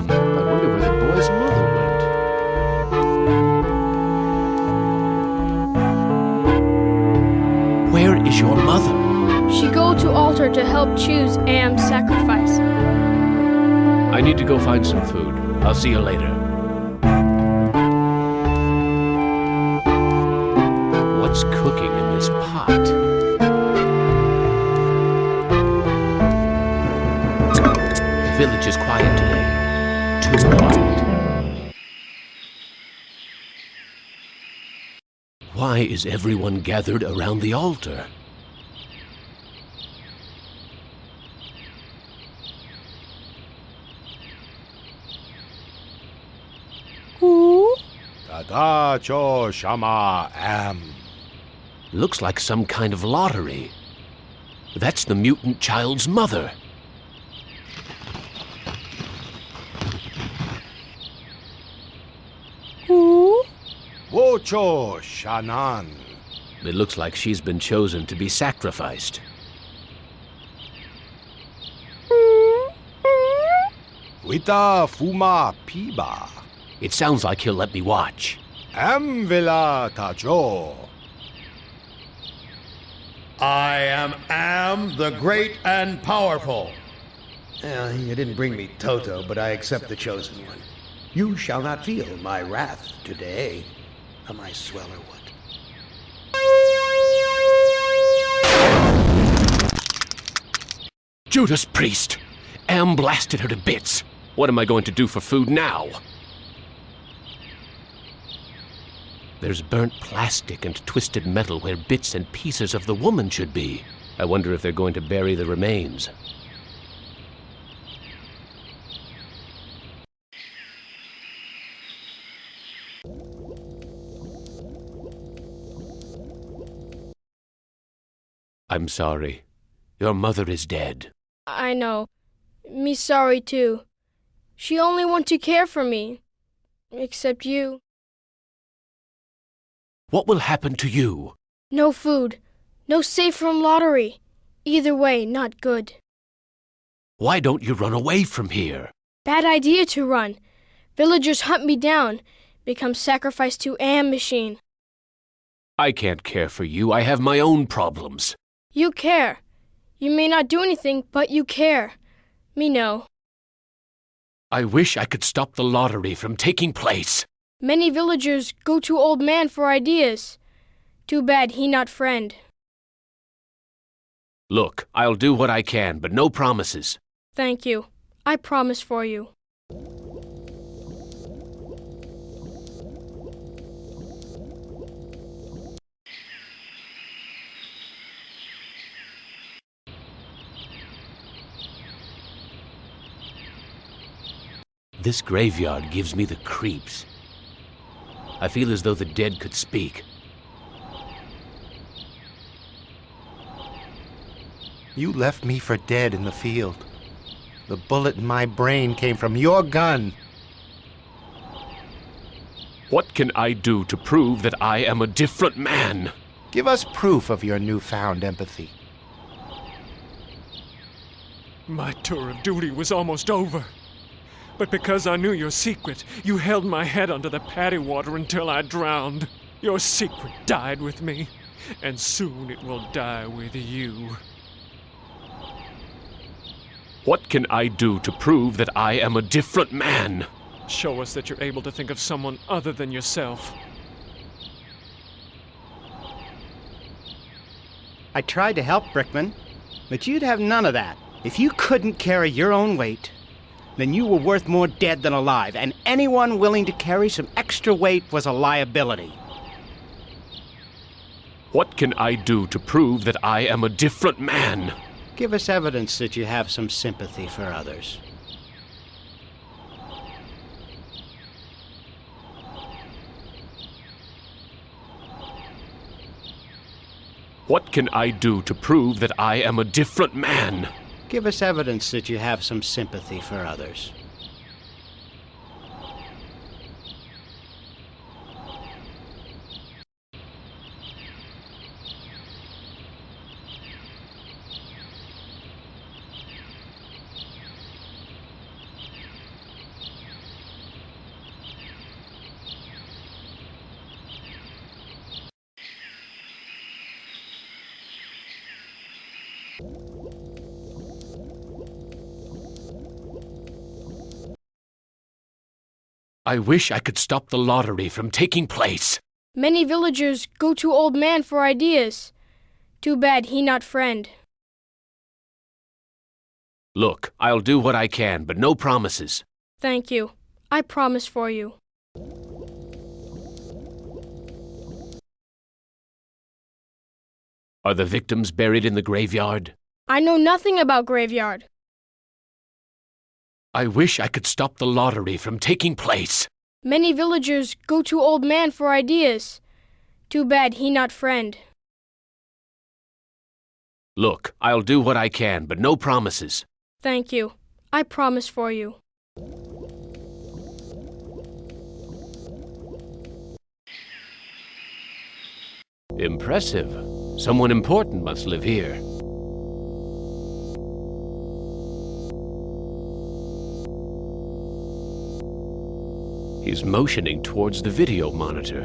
I wonder where the boy's mother went. Where is your mother? She go to altar to help choose Am's sacrifice. I need to go find some food. I'll see you later. What's cooking in this pot? The village is quiet today. Too quiet. Why is everyone gathered around the altar? Tadacho Shama Am. Looks like some kind of lottery. That's the mutant child's mother. Wocho Shanan. It looks like she's been chosen to be sacrificed. Wita Fuma Piba. It sounds like he'll let me watch. Amvila Tajo. I am the great and powerful. You didn't bring me Toto, but I accept the chosen one. You shall not feel my wrath today. Am I swell or what? Judas Priest! Am blasted her to bits. What am I going to do for food now? There's burnt plastic and twisted metal where bits and pieces of the woman should be. I wonder if they're going to bury the remains. I'm sorry. Your mother is dead. I know. Me sorry too. She only want to care for me. Except you. What will happen to you? No food. No safe from lottery. Either way, not good. Why don't you run away from here? Bad idea to run. Villagers hunt me down. Become sacrificed to AM machine. I can't care for you. I have my own problems. You care. You may not do anything, but you care. Me know. I wish I could stop the lottery from taking place. Many villagers go to old man for ideas. Too bad he not friend. Look, I'll do what I can, but no promises. Thank you. I promise for you. This graveyard gives me the creeps. I feel as though the dead could speak. You left me for dead in the field. The bullet in my brain came from your gun. What can I do to prove that I am a different man? Give us proof of your newfound empathy. My tour of duty was almost over. But because I knew your secret, you held my head under the paddy water until I drowned. Your secret died with me, and soon it will die with you. What can I do to prove that I am a different man? Show us that you're able to think of someone other than yourself. I tried to help, Brickman, but you'd have none of that. If you couldn't carry your own weight, then you were worth more dead than alive, and anyone willing to carry some extra weight was a liability. What can I do to prove that I am a different man? Give us evidence that you have some sympathy for others. What can I do to prove that I am a different man? Give us evidence that you have some sympathy for others. I wish I could stop the lottery from taking place. Many villagers go to old man for ideas. Too bad he not friend. Look, I'll do what I can, but no promises. Thank you. I promise for you. Are the victims buried in the graveyard? I know nothing about graveyard. I wish I could stop the lottery from taking place. Many villagers go to old man for ideas. Too bad he not friend. Look, I'll do what I can, but no promises. Thank you. I promise for you. Impressive. Someone important must live here. He's motioning towards the video monitor.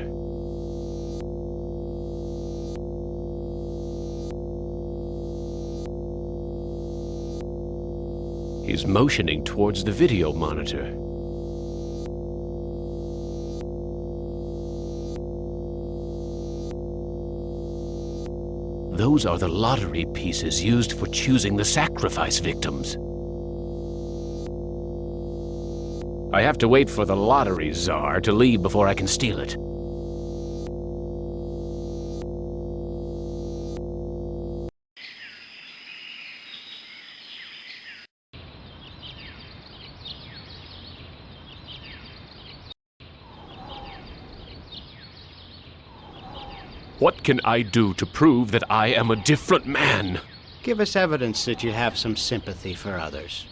He's motioning towards the video monitor. Those are the lottery pieces used for choosing the sacrifice victims. I have to wait for the lottery czar to leave before I can steal it. What can I do to prove that I am a different man? Give us evidence that you have some sympathy for others.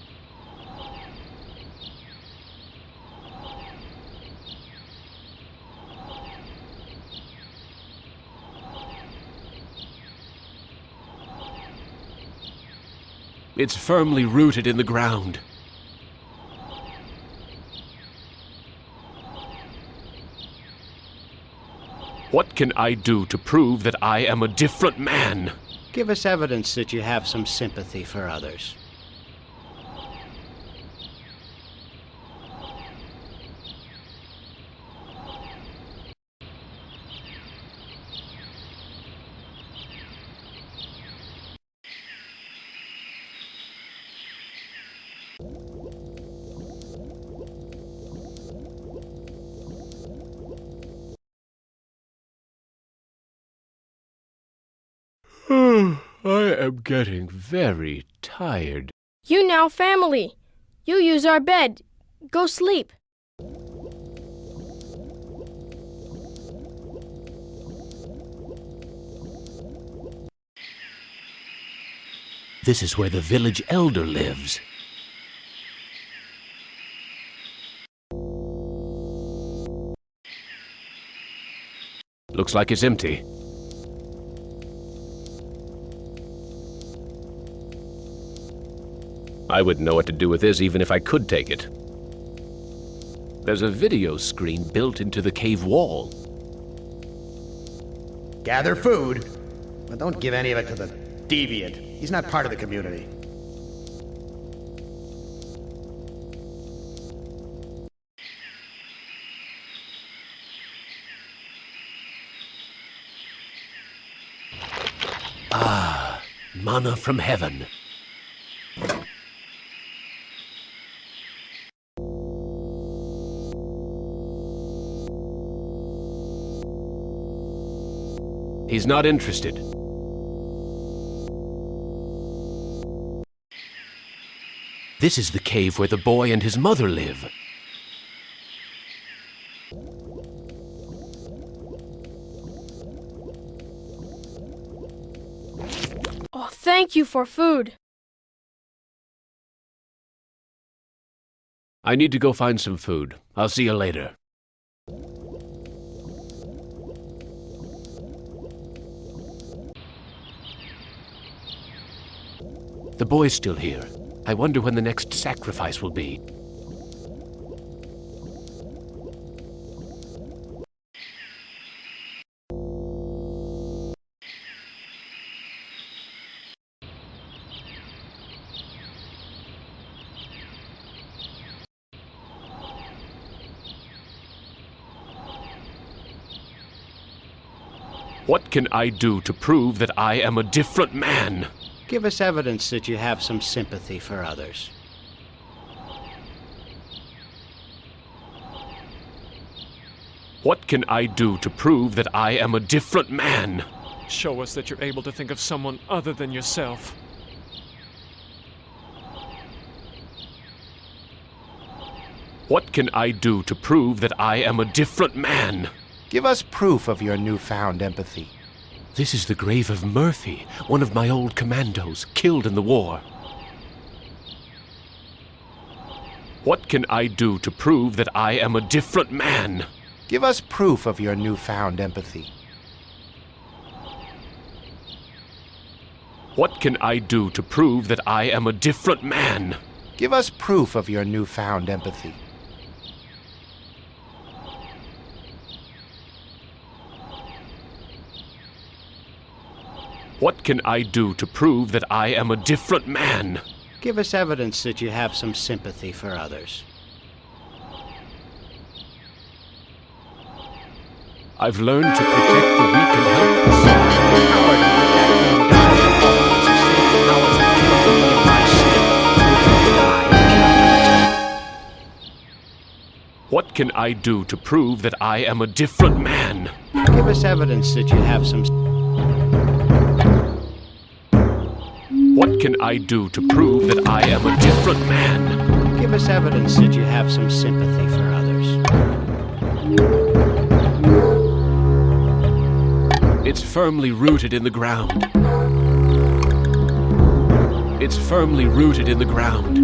It's firmly rooted in the ground. What can I do to prove that I am a different man? Give us evidence that you have some sympathy for others. I am getting very tired. You now family. You use our bed. Go sleep. This is where the village elder lives. Looks like it's empty. I wouldn't know what to do with this even if I could take it. There's a video screen built into the cave wall. Gather food, but don't give any of it to the deviant. He's not part of the community. Ah, manna from heaven. He's not interested. This is the cave where the boy and his mother live. Oh, thank you for food. I need to go find some food. I'll see you later. The boy's still here. I wonder when the next sacrifice will be. What can I do to prove that I am a different man? Give us evidence that you have some sympathy for others. What can I do to prove that I am a different man? Show us that you're able to think of someone other than yourself. What can I do to prove that I am a different man? Give us proof of your newfound empathy. This is the grave of Murphy, one of my old commandos, killed in the war. What can I do to prove that I am a different man? Give us proof of your newfound empathy. What can I do to prove that I am a different man? Give us proof of your newfound empathy. What can I do to prove that I am a different man? Give us evidence that you have some sympathy for others. I've learned to protect the weak and helpless. What can I do to prove that I am a different man? Give us evidence that you have some... What can I do to prove that I am a different man? Give us evidence that you have some sympathy for others. It's firmly rooted in the ground. It's firmly rooted in the ground.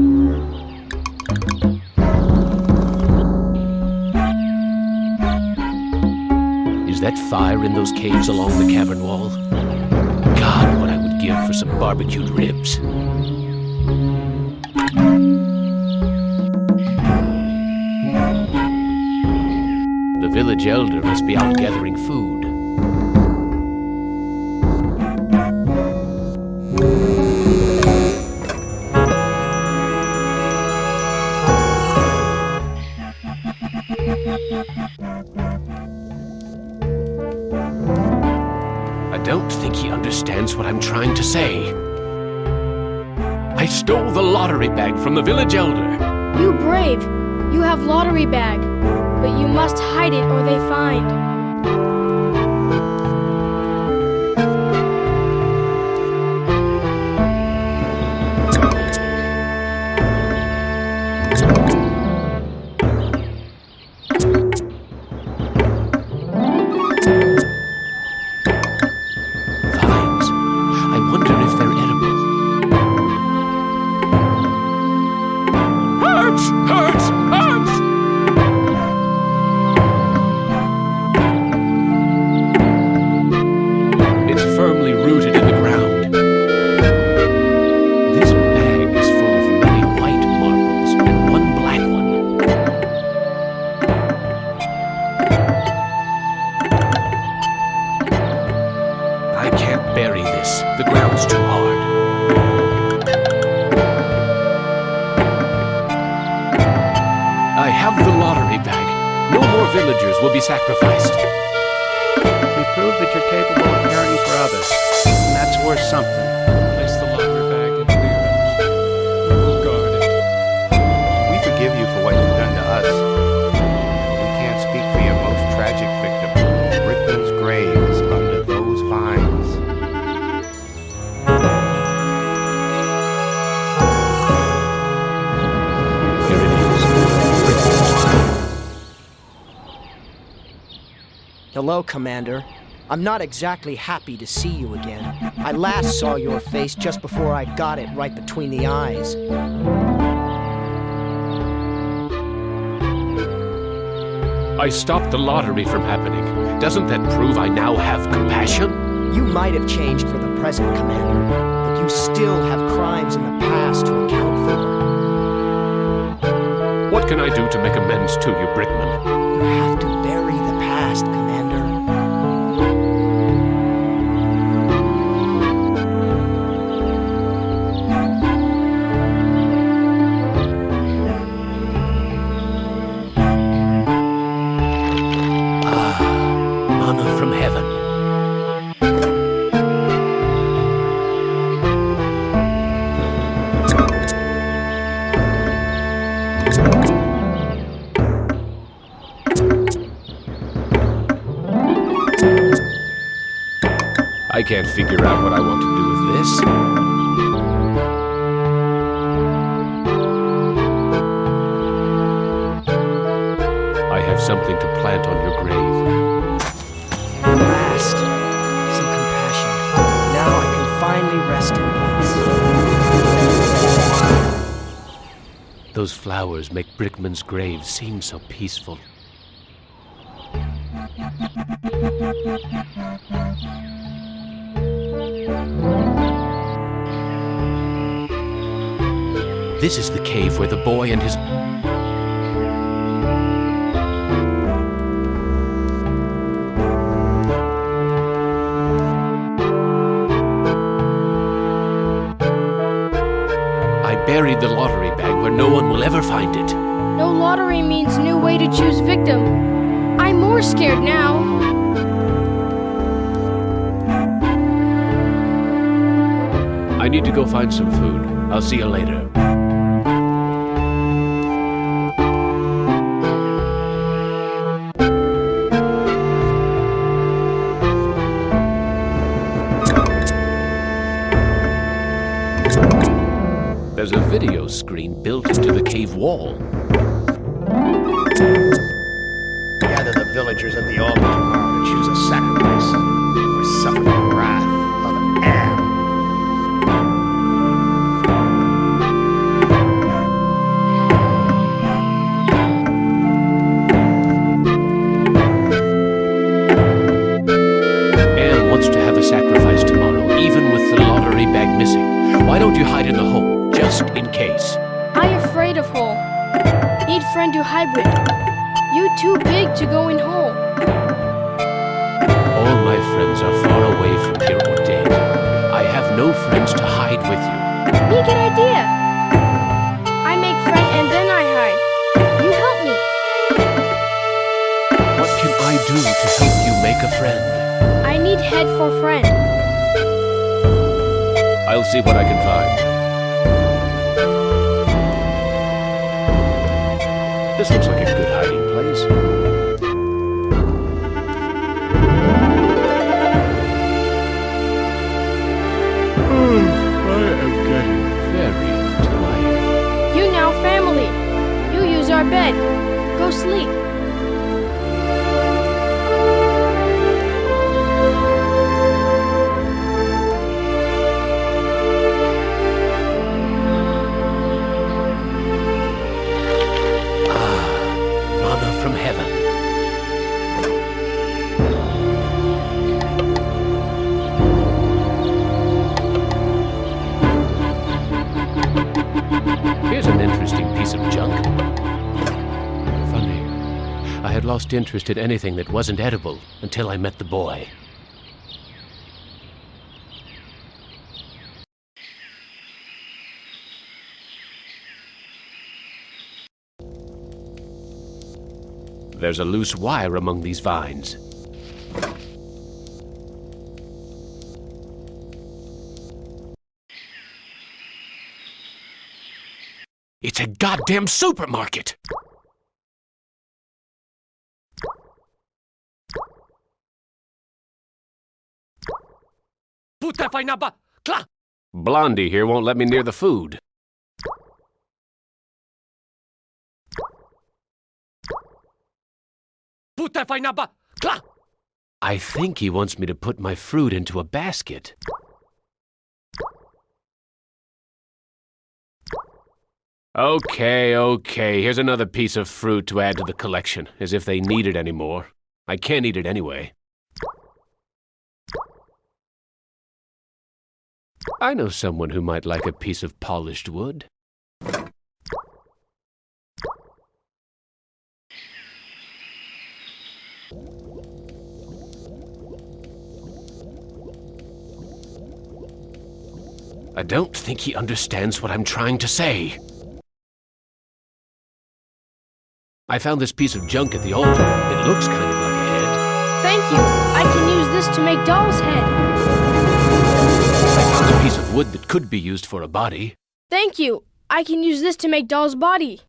Is that fire in those caves along the cavern wall? God, what I would give for some barbecued ribs. The village elder must be out gathering food. I don't think he understands what I'm trying to say. I stole the lottery bag from the village elder. You brave. You have lottery bag. But you must hide it or they find. Vines. I wonder if they're edible. Herbs! Herbs! Herbs! It's firmly rooted in the ground. This bag is full of many white marbles and one black one. I can't bury this. The ground's too hard. I have the lottery bag. No more villagers will be sacrificed. You prove that you're capable of caring for others, and that's worth something. Place the lottery bag in the earth. We'll guard it. We forgive you for what you've done to us. We can't speak for your most tragic victim. Brickman's grave is under those vines. Here it is. Hello, Commander. I'm not exactly happy to see you again. I last saw your face just before I got it right between the eyes. I stopped the lottery from happening. Doesn't that prove I now have compassion? You might have changed for the present, Commander, but you still have crimes in the past to account for. What can I do to make amends to you, Brickman? You have to bury the past, Commander. Manna from heaven. I can't figure out what I want to do with this. I have something to plant on your grave. At last, some compassion. Now I can finally rest in peace. Those flowers make Brickman's grave seem so peaceful. This is the cave where the boy and his... I buried the lottery bag where no one will ever find it. No lottery means new way to choose victim. I'm more scared now. I need to go find some food. I'll see you later. There's a video screen built into the cave wall. Gather the villagers at the altar tomorrow to choose a sacrifice or suffer the wrath of an am. bag missing. Why don't you hide in the hole, just in case? I afraid of hole. Need friend to hybrid. You too big to go in hole. All my friends are far away from here or dead. I have no friends to hide with you. Me good idea. I make friend and then I hide. You help me. What can I do to help you make a friend? I need head for friend. I'll see what I can find. This looks like a good hiding place. I am getting very tired. You now family. You use our bed. Go sleep. Manna from heaven. Here's an interesting piece of junk. Funny. I had lost interest in anything that wasn't edible until I met the boy. There's a loose wire among these vines. It's a goddamn supermarket! Blondie here won't let me near the food. I think he wants me to put my fruit into a basket. Okay, here's another piece of fruit to add to the collection, as if they need it anymore. I can't eat it anyway. I know someone who might like a piece of polished wood. I don't think he understands what I'm trying to say. I found this piece of junk at the altar. It looks kind of like a head. Thank you. I can use this to make doll's head. I found a piece of wood that could be used for a body. Thank you. I can use this to make doll's body.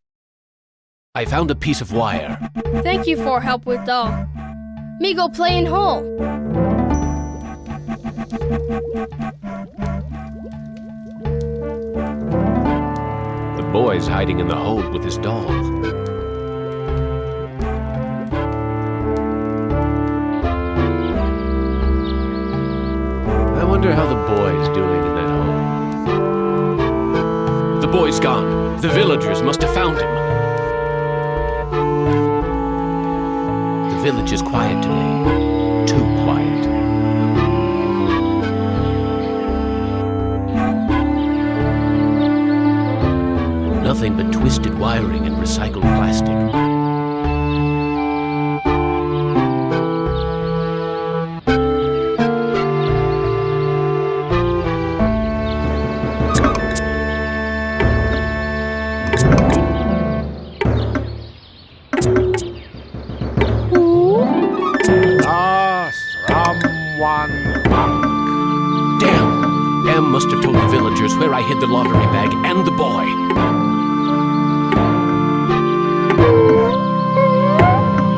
I found a piece of wire. Thank you for help with doll. Me go play in hole. The boy's hiding in the hole with his doll. I wonder how the boy's doing in that hole. The boy's gone. The villagers must have found him. The village is quiet today. Too quiet. Nothing but twisted wiring and recycled plastic. Must have told the villagers where I hid the lottery bag and the boy.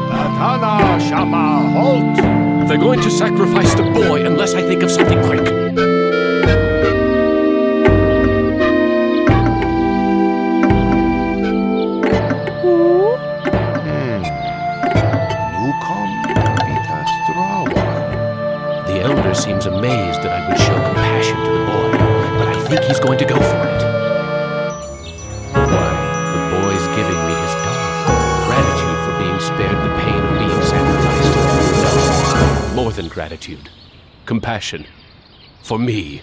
Tatana Shama, halt! They're going to sacrifice the boy unless I think of something quick. The elder seems amazed that I would show compassion to the boy, but I think he's going to go for it. Why, the boy's giving me his dog. Gratitude for being spared the pain of being sacrificed. No, more than gratitude. Compassion. For me.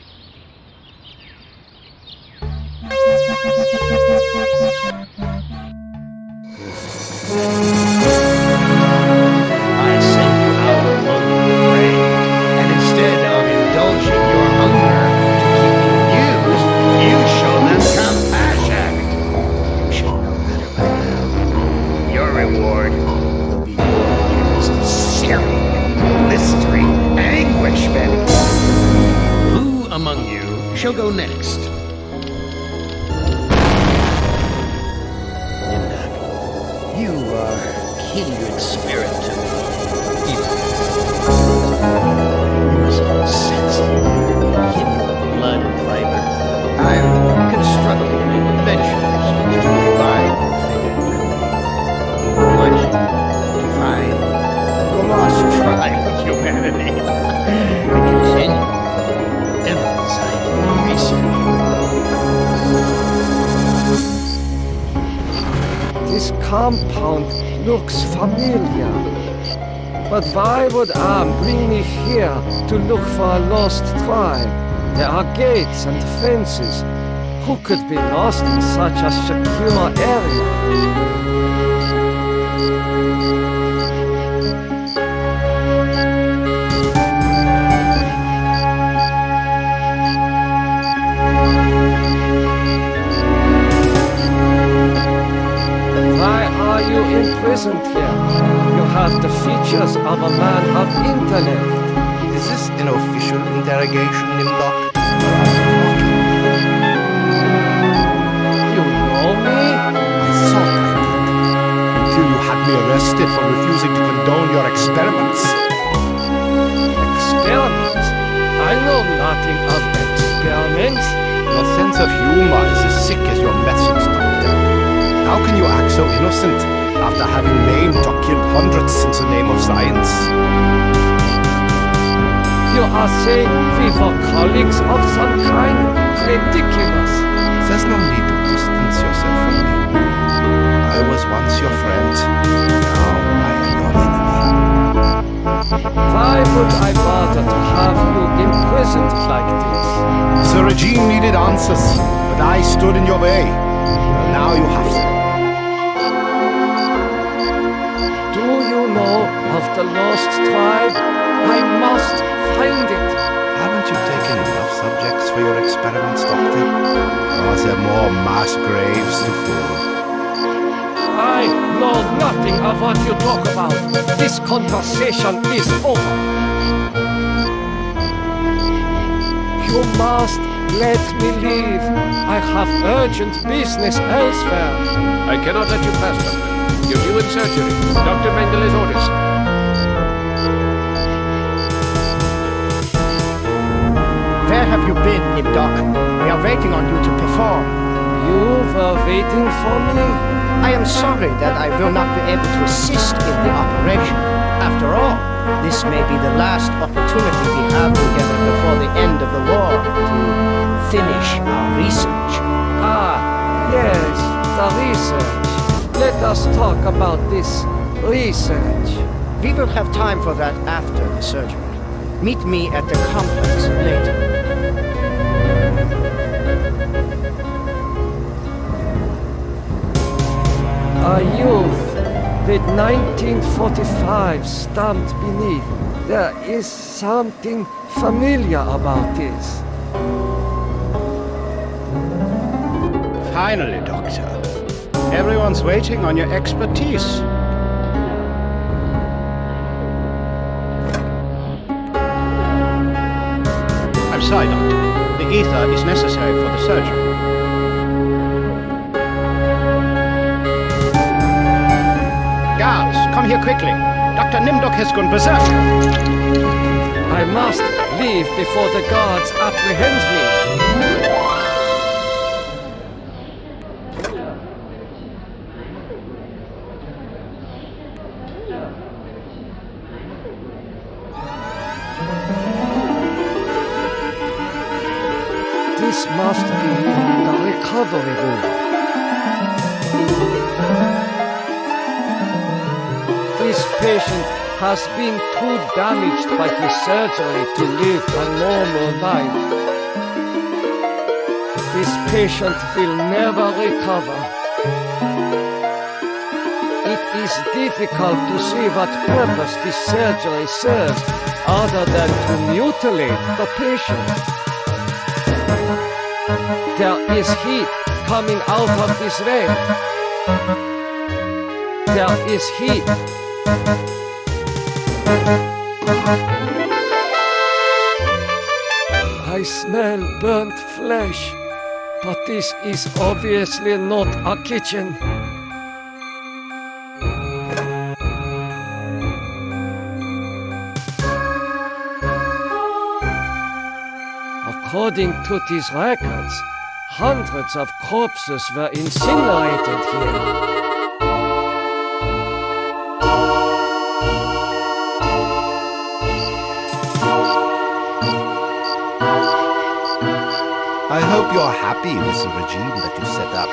I send you out among the prey, and instead of indulging your hunger to keep you amused, you show them compassion. You should know better by now. Your reward will be 4 years of searing, blistering anguishment. Who among you shall go next? You are kindred spirit to me. You must sense kindred blood and fiber. I'm constructing an invention to revive much to find the lost tribe of humanity. I continue ever scientific research. This compound looks familiar. But why would Am bring me here to look for a lost tribe? There are gates and fences. Who could be lost in such a secure area? Imprisoned here. You have the features of a man of intellect. Is this an official interrogation, Nimdoc? You know me? I thought I did. Until you had me arrested for refusing to condone your experiments. Experiments? I know nothing of experiments. Your sense of humor is as sick as your methods, Doctor. How can you act so innocent after having maimed or killed hundreds since the name of science? You are saying we were colleagues of some kind? Ridiculous. There's no need to distance yourself from me. I was once your friend. Now I am your enemy. Why would I bother to have you imprisoned like this? The regime needed answers, but I stood in your way. Well, now you have them. Do you know of the lost tribe? I must find it. Haven't you taken enough subjects for your experiments, Doctor? Or are there more mass graves to fill? I know nothing of what you talk about. This conversation is over. You must let me leave. I have urgent business elsewhere. I cannot let you pass, Doctor. You're due in surgery. Dr. Mengel's orders. Where have you been, Nimdoc? We are waiting on you to perform. You were waiting for me? I am sorry that I will not be able to assist in the operation. After all, this may be the last opportunity we have together before the end of the war to finish our research. Ah, yes, the research. Let us talk about this research. We will have time for that after the surgery. Meet me at the complex later. A youth with 1945 stamped beneath. There is something familiar about this. Finally, Doctor. Everyone's waiting on your expertise. I'm sorry, Doctor. The ether is necessary for the surgery. Guards, come here quickly. Dr. Nimdoc has gone berserk. I must leave before the guards apprehend me. This must be the recovery room. This patient has been too damaged by his surgery to live a normal life. this patient will never recover. It is difficult to see what purpose this surgery serves other than to mutilate the patient. There is heat coming out of this vein. There is heat. I smell burnt flesh, but this is obviously not a kitchen. According to these records, hundreds of corpses were incinerated here. I hope you're happy with the regime that you set up.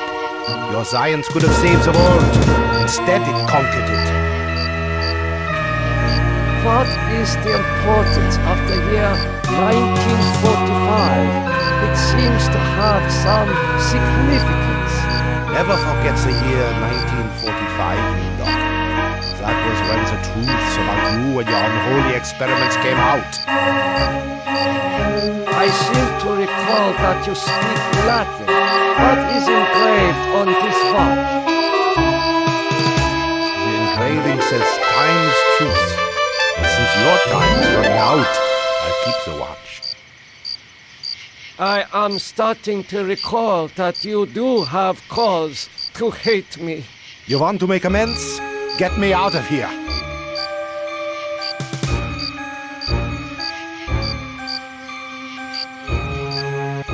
Your science could have saved the world. Instead, it conquered it. What is the importance of the year 1945? It seems to have some significance. Never forget the year 1945, Doc. That was when the truths about you and your unholy experiments came out. I seem to recall that you speak Latin. What is engraved on this watch? The engraving says time's truth. And since your time is running out, I'll keep the watch. I am starting to recall that you do have cause to hate me. You want to make amends? Get me out of here.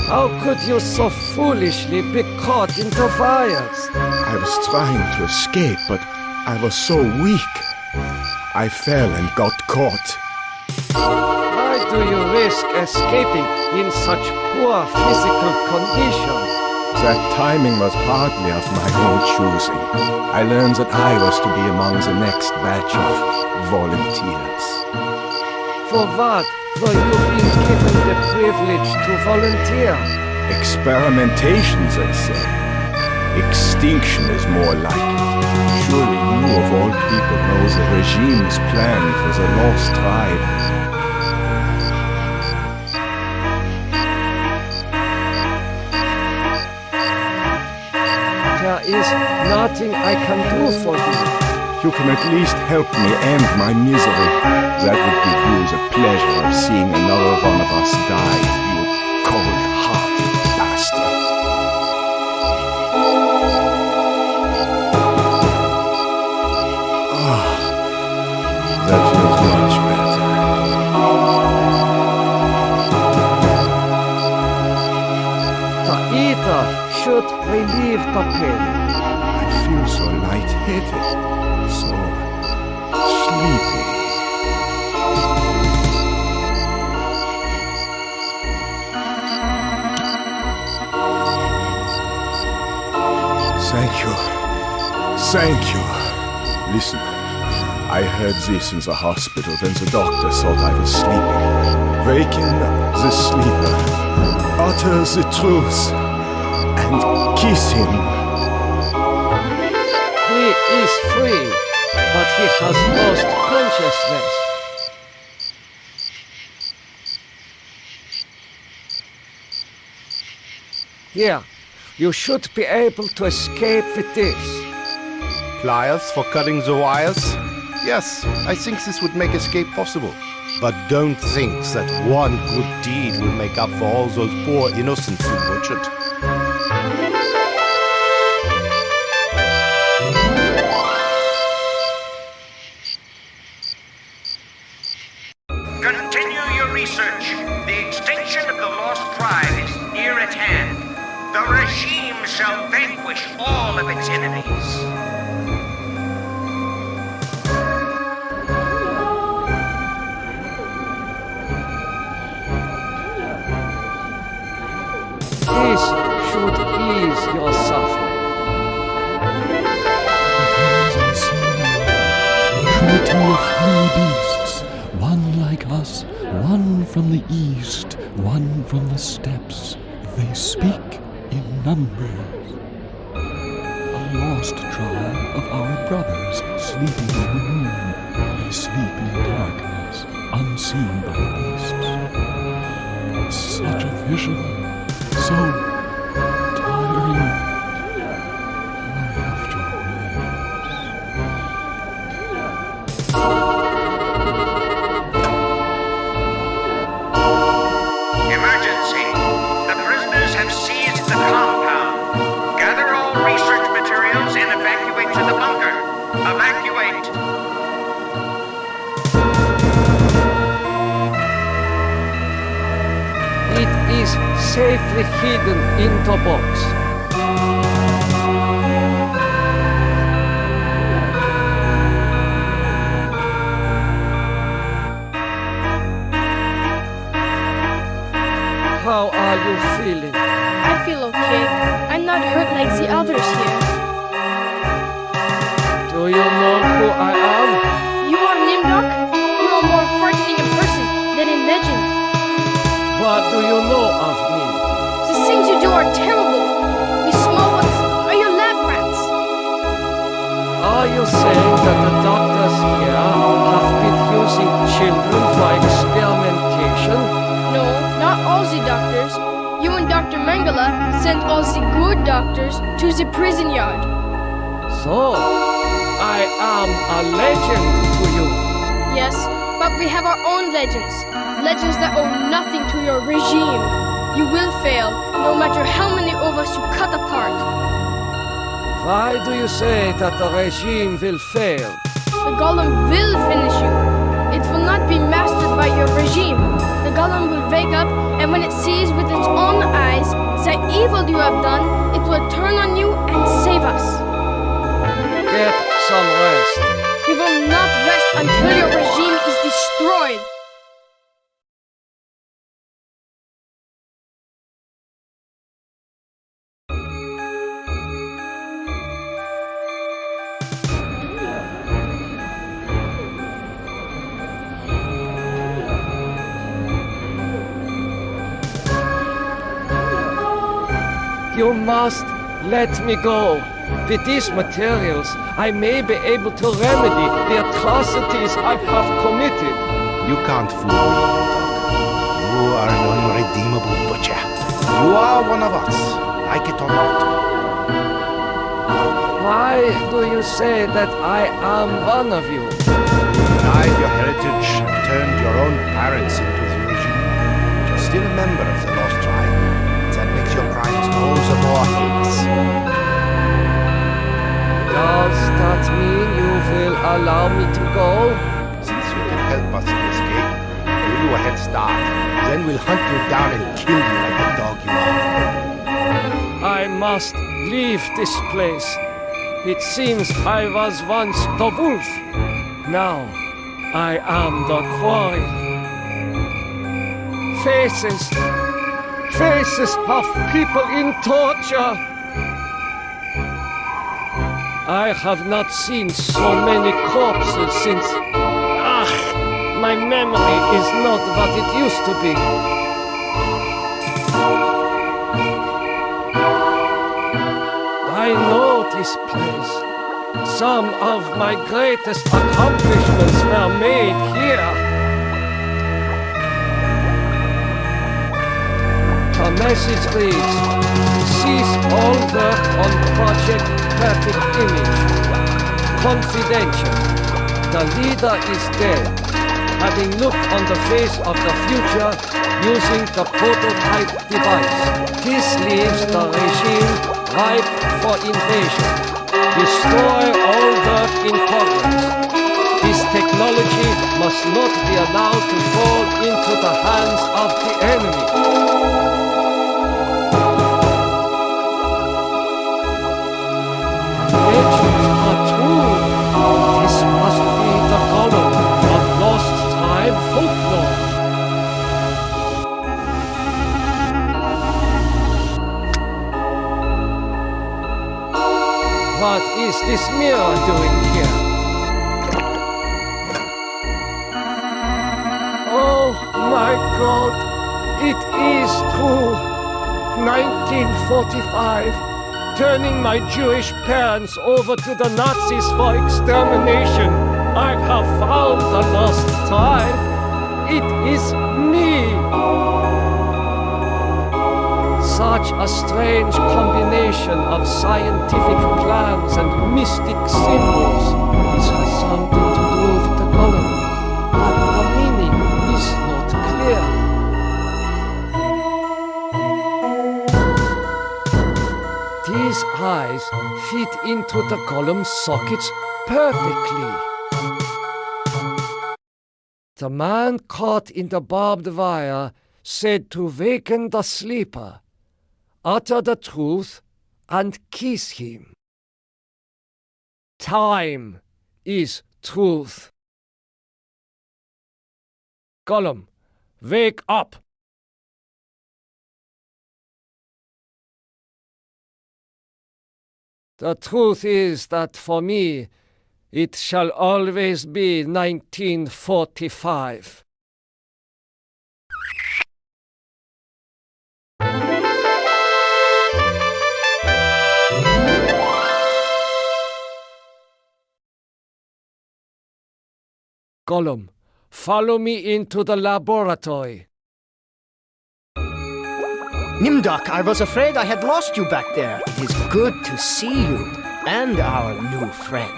How could you so foolishly be caught in the fires? I was trying to escape, but I was so weak. I fell and got caught. Why do you risk escaping in such poor physical condition? That timing was hardly of my own choosing. I learned that I was to be among the next batch of volunteers. For what were you being given the privilege to volunteer? Experimentation, they say. Extinction is more likely. Surely you of all people know the regime's plan for the lost tribe. There is nothing I can do for you. You can at least help me end my misery. That would give you the pleasure of seeing another one of us die, you cold-hearted bastards. That feels much better. The ether should relieve the pain. I feel so lightheaded, so sleepy. Thank you. Thank you. Listen. I heard this in the hospital when the doctor thought I was sleeping. Waken the sleeper, utter the truth, and kiss him. He is free, but he has lost consciousness. Here, you should be able to escape with this. Pliers for cutting the wires? Yes, I think this would make escape possible. But don't think that one good deed will make up for all those poor innocents you butchered. Continue your research. The extinction of the lost tribe is near at hand. The regime shall vanquish all of its enemies. This should ease your suffering. Trinity of three beasts, one like us, one from the east, one from the steppes. They speak numbers. A lost tribe of our brothers sleeping in the moon. They sleep in darkness, unseen by the beasts. Such a vision, so tiring. I have to Emergency! The prisoners have seized the compound. Gather all research materials and evacuate to the bunker. Evacuate! It is safely hidden in the box. How are you feeling? I feel okay. I'm not hurt like the others here. Do you know who I am? You are Nimdok? You are more frightening in person than in legend. What do you know of me? The things you do are terrible. We small ones are your lab rats. Are you saying that the doctors here have been using children for experimentation? No, not all the doctors. You and Dr. Mengele sent all the good doctors to the prison yard. So, I am a legend to you. Yes, but we have our own legends. Legends that owe nothing to your regime. You will fail, no matter how many of us you cut apart. Why do you say that the regime will fail? The golem will finish you. It will not be mastered by your regime. The golem will wake up, and when it sees with its own eyes the evil you have done, it will turn on you and save us. Get some rest. We will not rest until your regime is destroyed. You must let me go. With these materials, I may be able to remedy the atrocities I have committed. You can't fool me, Nimdok. You are an unredeemable butcher. You are one of us, like it or not. Why do you say that I am one of you? You denied your heritage and turned your own parents into the regime. You're still a member of the Lost Tribe. That makes your crimes all the more heinous. Does that mean you will allow me to go? Since you can help us to escape, give you a head start. Then we'll hunt you down and kill you like the dog you are. I must leave this place. It seems I was once the wolf. Now I am the quarry. Faces of people in torture. I have not seen so many corpses since... my memory is not what it used to be. I know this place. Some of my greatest accomplishments were made here. The message reads, cease all work on Project Graphic Image. Confidential. The leader is dead, having looked on the face of the future using the prototype device. This leaves the regime ripe for invasion. Destroy all work in progress. This technology must not be allowed to fall into the hands of the enemy. Legends are true. This must be the golem of lost tribe folklore. What is this mirror doing here? Oh my God, it is true. 1945, turning my Jewish parents over to the Nazis for extermination. I have found the lost tribe. It is me. Such a strange combination of scientific plans and mystic symbols. This has something to do with the golem, but the meaning is not clear. These eyes fit into the golem's sockets perfectly. The man caught in the barbed wire said to waken the sleeper, utter the truth, and kiss him. Time is truth. Golem, wake up! The truth is that for me, it shall always be 1945. Golem, follow me into the laboratory. Nimdok, I was afraid I had lost you back there. It is good to see you and our new friend.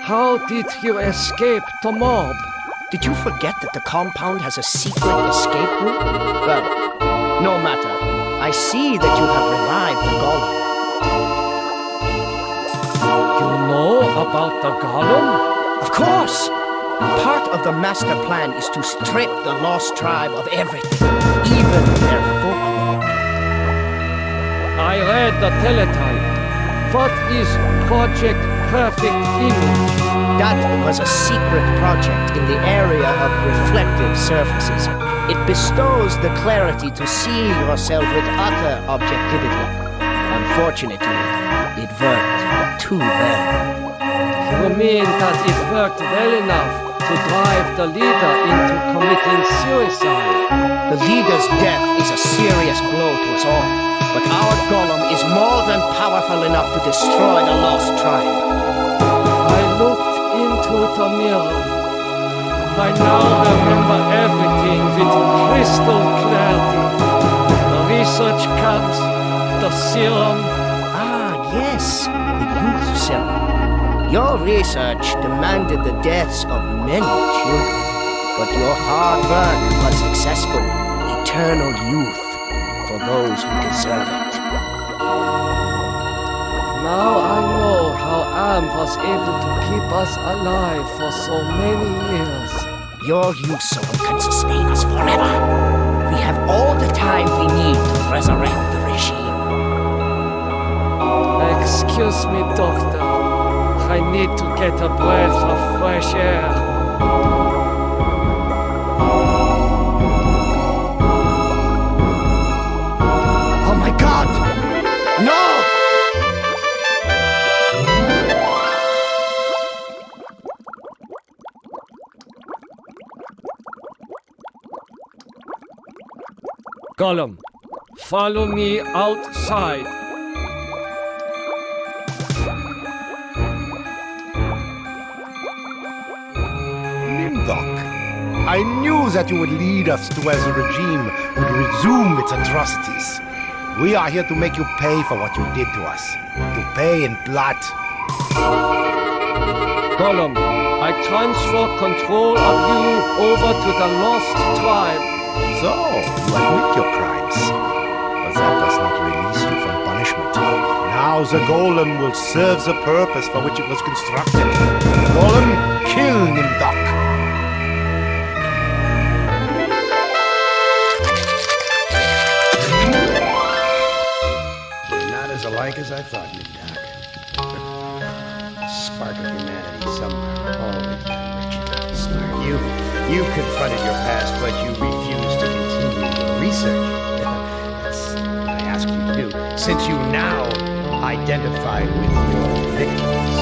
How did you escape the mob? Did you forget that the compound has a secret escape route? Well, no matter. I see that you have revived the golem. You know about the golem? Of course! Part of the master plan is to strip the lost tribe of everything, even their folklore. I read the teletype. What is Project Perfect Image? That was a secret project in the area of reflective surfaces. It bestows the clarity to see yourself with utter objectivity. Unfortunately, it worked too well. You mean that it worked well enough to drive the leader into committing suicide? The leader's death is a serious blow to us all, but our golem is more than powerful enough to destroy the lost tribe. I looked into the mirror. I now remember everything with crystal clarity. The research camps, the serum. Ah, yes, the youth serum. Your research demanded the deaths of many children, but your hard work was successful. Eternal youth for those who deserve it. Now I know how Am was able to keep us alive for so many years. Your youth serum can sustain us forever. We have all the time we need to resurrect the regime. Excuse me, Doctor. I need to get a breath of fresh air. Oh my God! No! Golem, follow me outside. I knew that you would lead us to where the regime would resume its atrocities. We are here to make you pay for what you did to us. To pay in blood. Golem, I transfer control of you over to the lost tribe. So, you admit your crimes. But that does not release you from punishment. Now the golem will serve the purpose for which it was constructed. Golem, kill Nimdok. Alike as I thought, Nimdok. Spark of humanity somewhere, always been rich and smart. You confronted your past, but you refused to continue your research. That's what I asked you to do, since you now identify with your victims.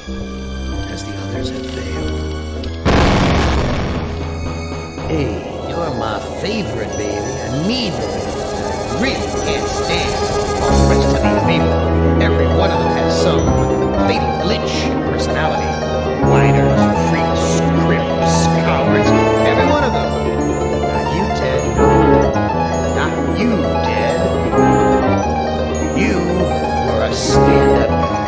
as the others have failed. Hey, you're my favorite, baby. I need the baby. I really can't stand all the rest of these people. Every one of them has some fatal glitch in personality. Whiners, freaks, scripts, cowards, every one of them. Not you, Ted. Not you, Ted. You were a stand-up guy.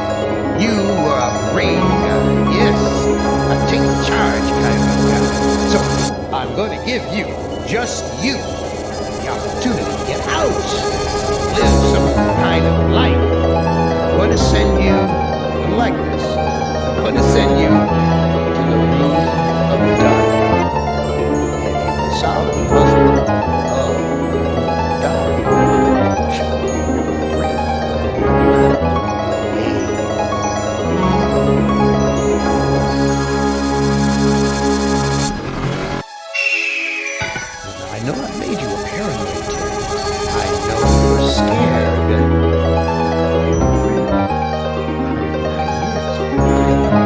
You were a brave guy. Yes, a take charge kind of guy. So, I'm going to give you, just you, the opportunity to get out, live some kind of life. I'm going to send you, like this, I'm going to send you to the room of dark. If you can solve the puzzle of dark, I know I've made you a paranoid, Ted. I know you're scared.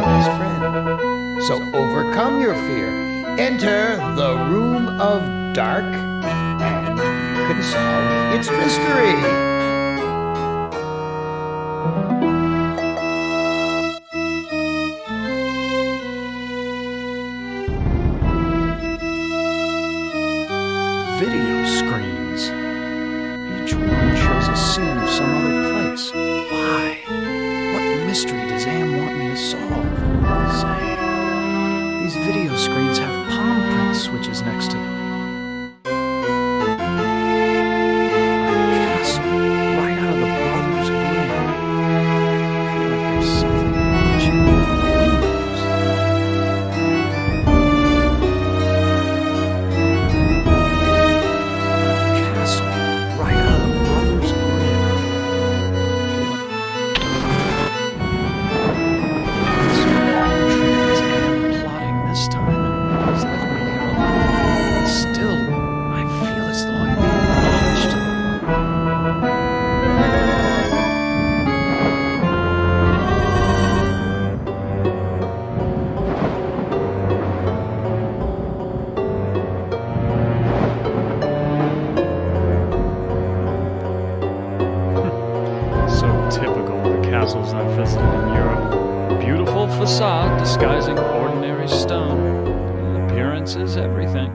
Best friend. So overcome your fear. Enter the room of dark, and you can solve its mystery. Video screens. Each one shows a scene of some other place. Why? What mystery does Am want me to solve? Say, these video screens have palm print switches next to them. A castle right out of the Brothers Grimm. I feel like there's something watching me from the windows. Castle right out of the Brothers Grimm. Trees am plotting this time. He's left me here alone. And still, I feel as though I'm being watched. So typical of the castles I've visited in Europe. Beautiful facade disguising ordinary stone. Appearance is everything.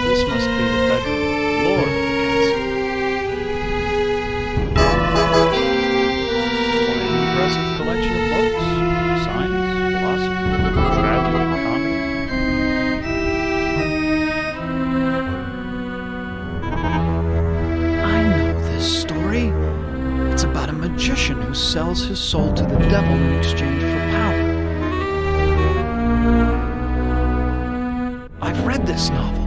This must be the bedroom floor of the castle. Quite an impressive collection of books. Science, philosophy, tragedy, comedy. I know this story. It's about a magician who sells his soul to the devil in exchange for power. I've read this novel.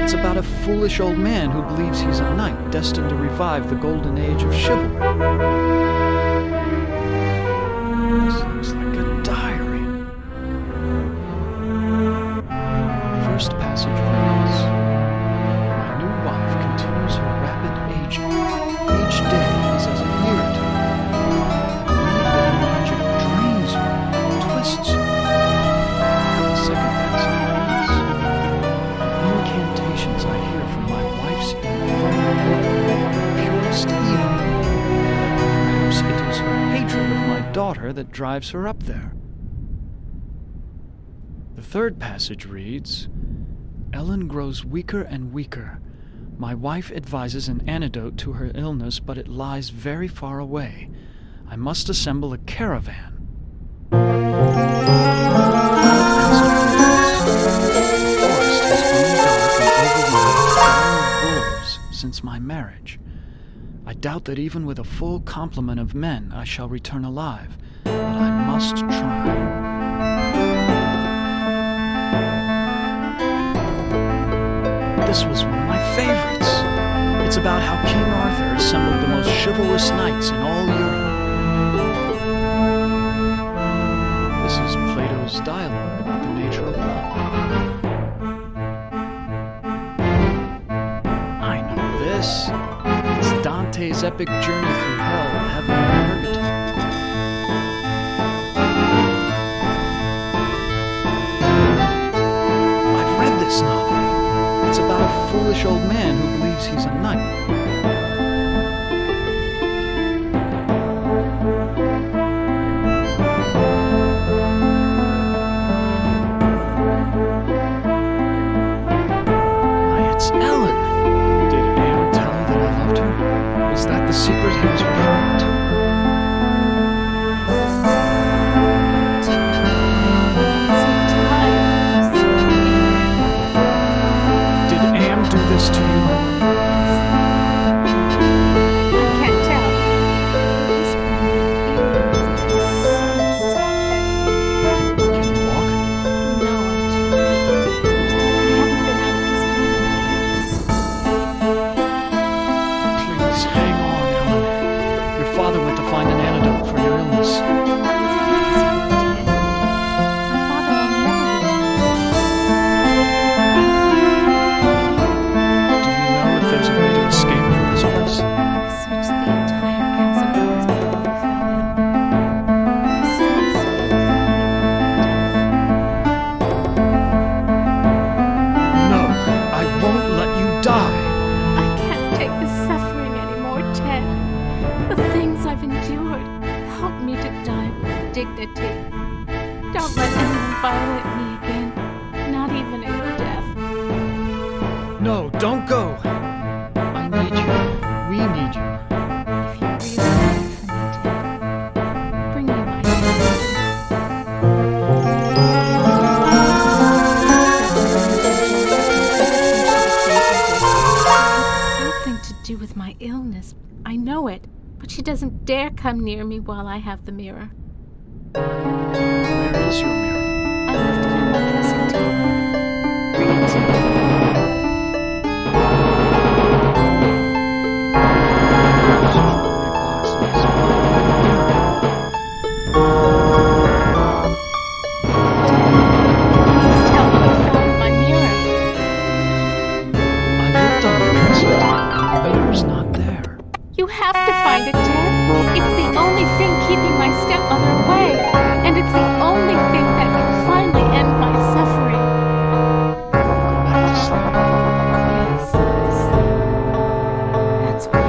It's about a foolish old man who believes he's a knight destined to revive the golden age of chivalry. This looks like a diary. First passage reads, my new wife continues her rapid aging. Each day is as a year to her. I believe that her magic drains her, twists her. The second passage reads, incantations I hear from my wife's infernal purest evil. Perhaps it is her hatred of my daughter that drives her up there. The third passage reads, Ellen grows weaker and weaker. My wife advises an antidote to her illness, but it lies very far away. I must assemble a caravan. The forest has grown dark and overrun with wolves since my marriage. I doubt that even with a full complement of men I shall return alive, but I must try. This was one of my favorites. It's about how King Arthur assembled the most chivalrous knights in all Europe. This is Play dialogue about the nature of love. I know this. It's Dante's epic journey through hell, heaven, and purgatory. I've read this novel. It's about a foolish old man who believes he's a knight. The secret hands her friend. Did Am do this to you? I can't tell. Can you walk? No, I'm too weak. I haven't been out of this place in ages. Please, hang on. Your father went to find an antidote for your illness. Do you know if there's a way to escape from this place? I searched the entire castle grounds before I found him. No, I won't let you die. I can't take this suffering anymore, Ted. The things I've endured, help me to die with dignity. Don't let anyone violate me again, not even in death. No, don't go. I need you. We need you. If you really care for me, Ted, bring me my something to do with my illness. I know it. But she doesn't dare come near me while I have the mirror. Where is your mirror? I left it in my dressing table. Bring it to me. Please tell me you found my mirror. I looked on your dressing table. The mirror's not there. You have to find it, Ted. It's the only thing keeping my stepmother away, and it's the only thing that can finally end my suffering. Go back to sleep. Yes, sleep. That's what I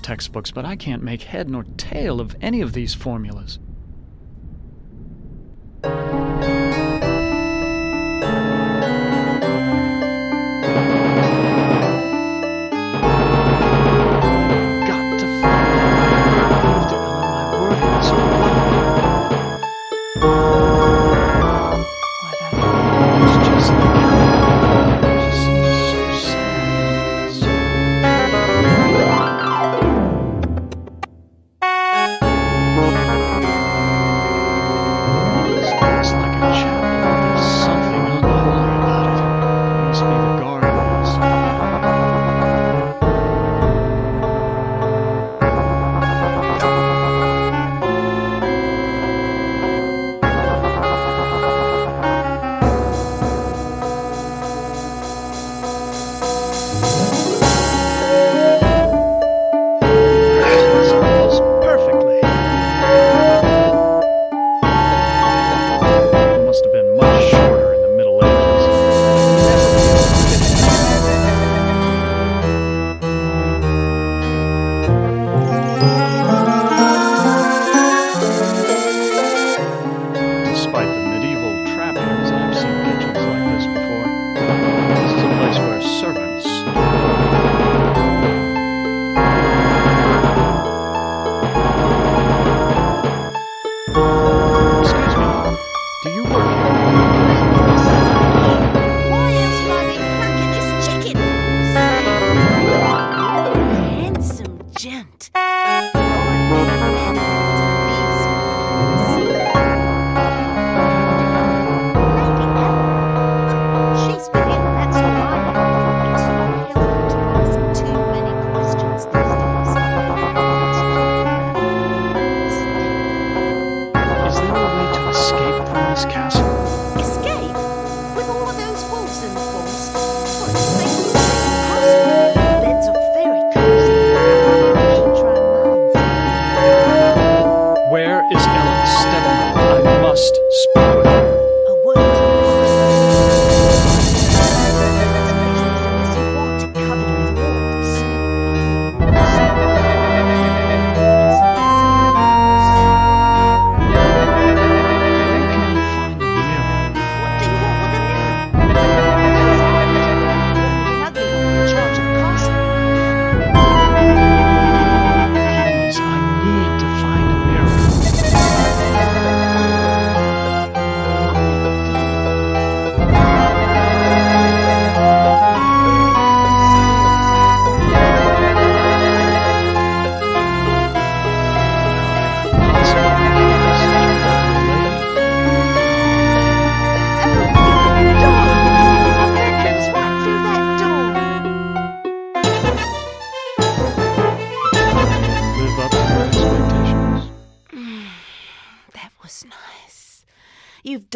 textbooks, but I can't make head nor tail of any of these formulas. Got to find it. I proved it on my word, so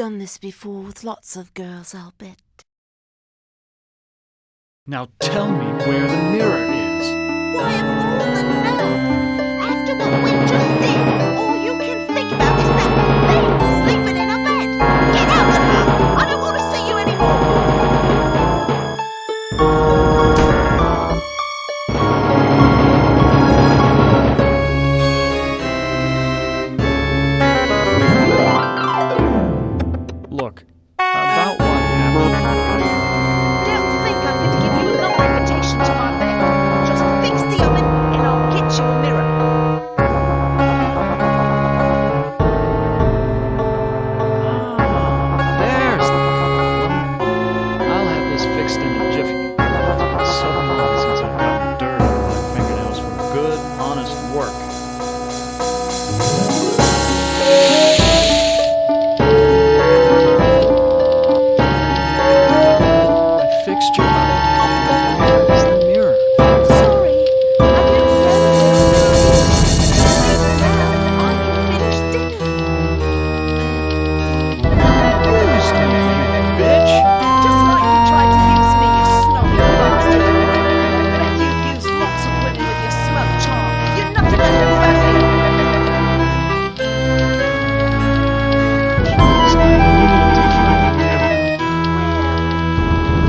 done this before with lots of girls, I'll bet. Now tell me where the mirror is. Why, of all the nerve! After what we just did, all you can think about is that thing sleeping in a bed. Get out of here! I don't want to see you anymore! Look, about what happened. Don't think I'm going to give you another invitation to my bed. Just fix the oven and I'll get you a mirror. There's the problem. I'll have this fixed in a jiffy. It's so long since I've gotten dirt on my fingernails for good, honest work. I fixed your eye. Where's the mirror? Sorry, I didn't finished dinner. Used me, you bitch! Just like you tried to use me, you snobby bastard. I bet you've used lots of women with your smug charm. You're nothing but a phony.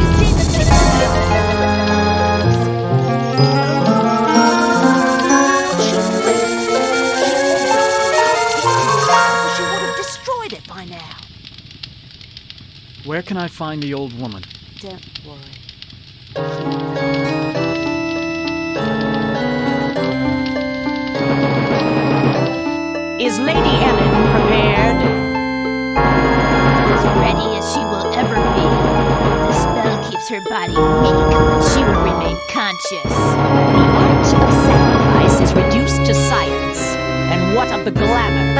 You see the thing with the eyes. She's lit. She would have destroyed it by now. Where can I find the old woman? Don't worry. Is Lady Ellen prepared? As ready as she will ever be. The spell keeps her body weak, but she will remain conscious. The art of sacrifice is reduced to science. And what of the glamour?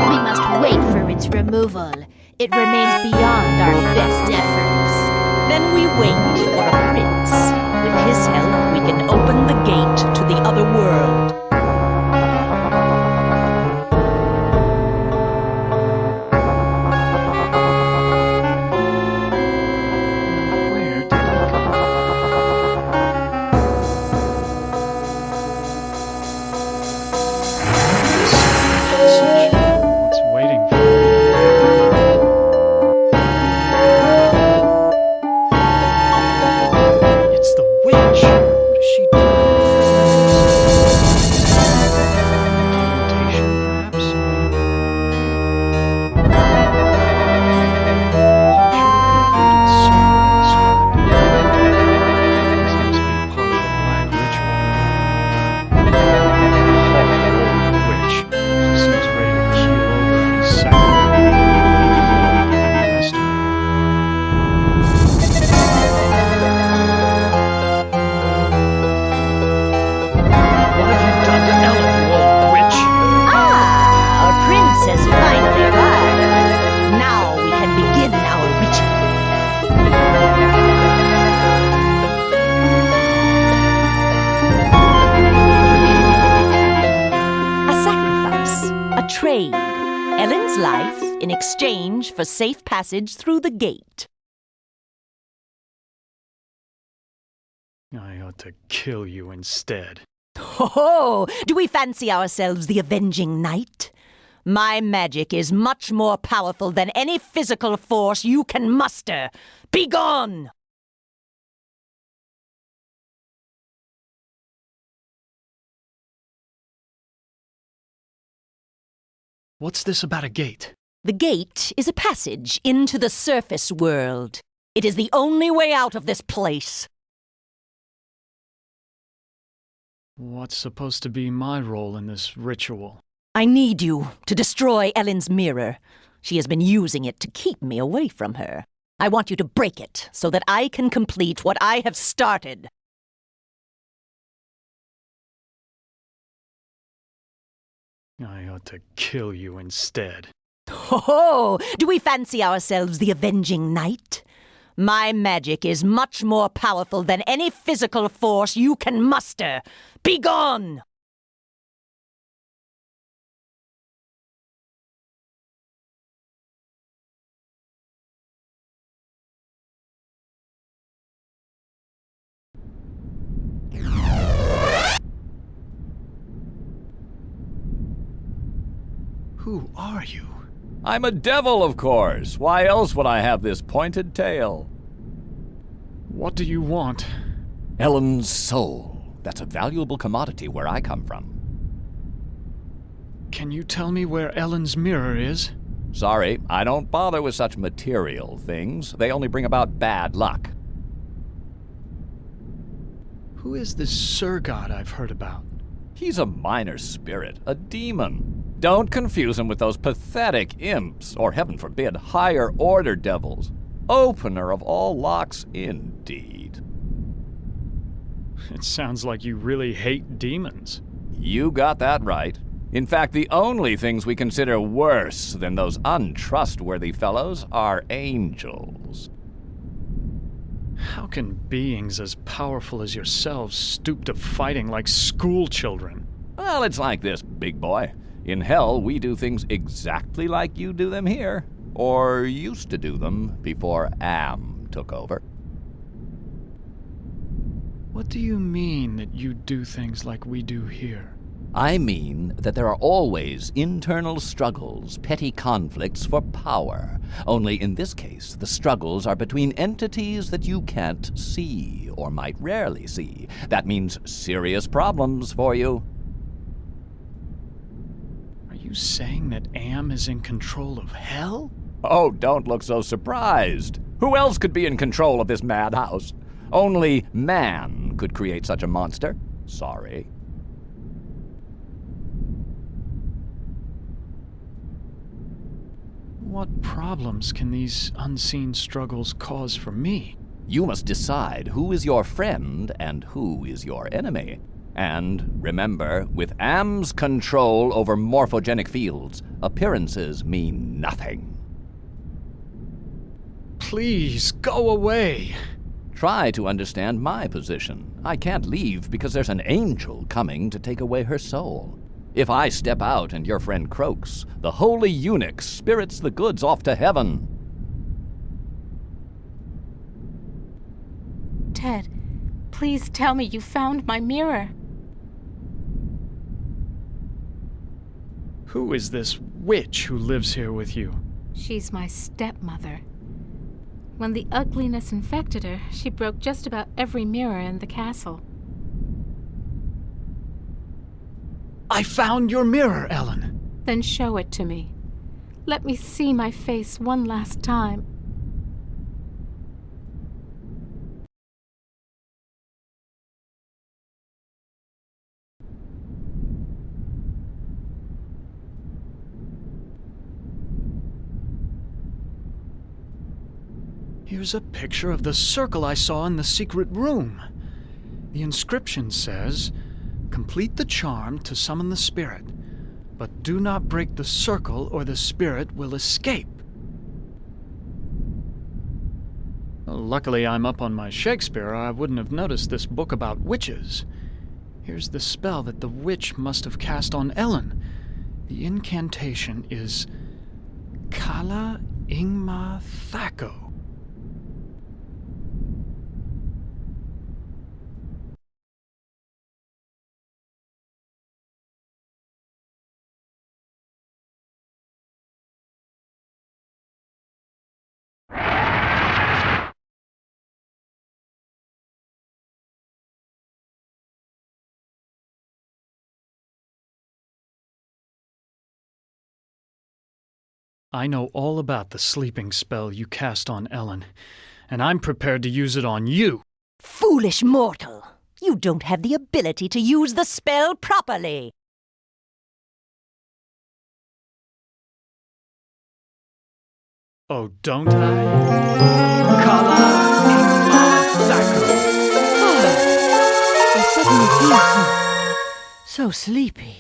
We must wait for its removal. It remains beyond our best efforts. Then we wait for a prince. With his help, we can open the gate to the other world. Where did I go? What's waiting for me? It's the witch! What is she doing? Incantation, perhaps? This must be part of a black ritual. Horrible witch. She seems ready to keel over any second. What have you done to Ellen, you old witch? Ah, our prince has finally arrived. Now we can begin our ritual. A sacrifice, a trade. Ellen's life in exchange for safe passage through the gate. I ought to kill you instead. Oh, do we fancy ourselves the avenging knight? My magic is much more powerful than any physical force you can muster. Begone! What's this about a gate? The gate is a passage into the surface world. It is the only way out of this place. What's supposed to be my role in this ritual? I need you to destroy Ellen's mirror. She has been using it to keep me away from her. I want you to break it so that I can complete what I have started. I ought to kill you instead. Oh, do we fancy ourselves the avenging knight? My magic is much more powerful than any physical force you can muster. Begone! Who are you? I'm a devil, of course. Why else would I have this pointed tail? What do you want? Ellen's soul. That's a valuable commodity where I come from. Can you tell me where Ellen's mirror is? Sorry, I don't bother with such material things. They only bring about bad luck. Who is this Sir God I've heard about? He's a minor spirit, a demon. Don't confuse him with those pathetic imps, or heaven forbid, higher order devils. Opener of all locks, indeed. It sounds like you really hate demons. You got that right. In fact, the only things we consider worse than those untrustworthy fellows are angels. How can beings as powerful as yourselves stoop to fighting like school children? Well, it's like this, big boy. In hell, we do things exactly like you do them here. Or used to do them before Am took over. What do you mean that you do things like we do here? I mean that there are always internal struggles, petty conflicts for power. Only in this case, the struggles are between entities that you can't see, or might rarely see. That means serious problems for you. Are you saying that Am is in control of hell? Oh, don't look so surprised. Who else could be in control of this madhouse? Only man could create such a monster. Sorry. What problems can these unseen struggles cause for me? You must decide who is your friend and who is your enemy. And remember, with Am's control over morphogenic fields, appearances mean nothing. Please, go away. Try to understand my position. I can't leave because there's an angel coming to take away her soul. If I step out and your friend croaks, the holy eunuch spirits the goods off to heaven. Ted, please tell me you found my mirror. Who is this witch who lives here with you? She's my stepmother. When the ugliness infected her, she broke just about every mirror in the castle. I found your mirror, Ellen. Then show it to me. Let me see my face one last time. Here's a picture of the circle I saw in the secret room. The inscription says, "Complete the charm to summon the spirit, but do not break the circle or the spirit will escape." Well, luckily I'm up on my Shakespeare, or I wouldn't have noticed this book about witches. Here's the spell that the witch must have cast on Ellen. The incantation is Kala Ingma Thako. I know all about the sleeping spell you cast on Ellen, and I'm prepared to use it on you. Foolish mortal! You don't have the ability to use the spell properly. Oh, don't I? Kala Ingma Thako. I suddenly feel so sleepy.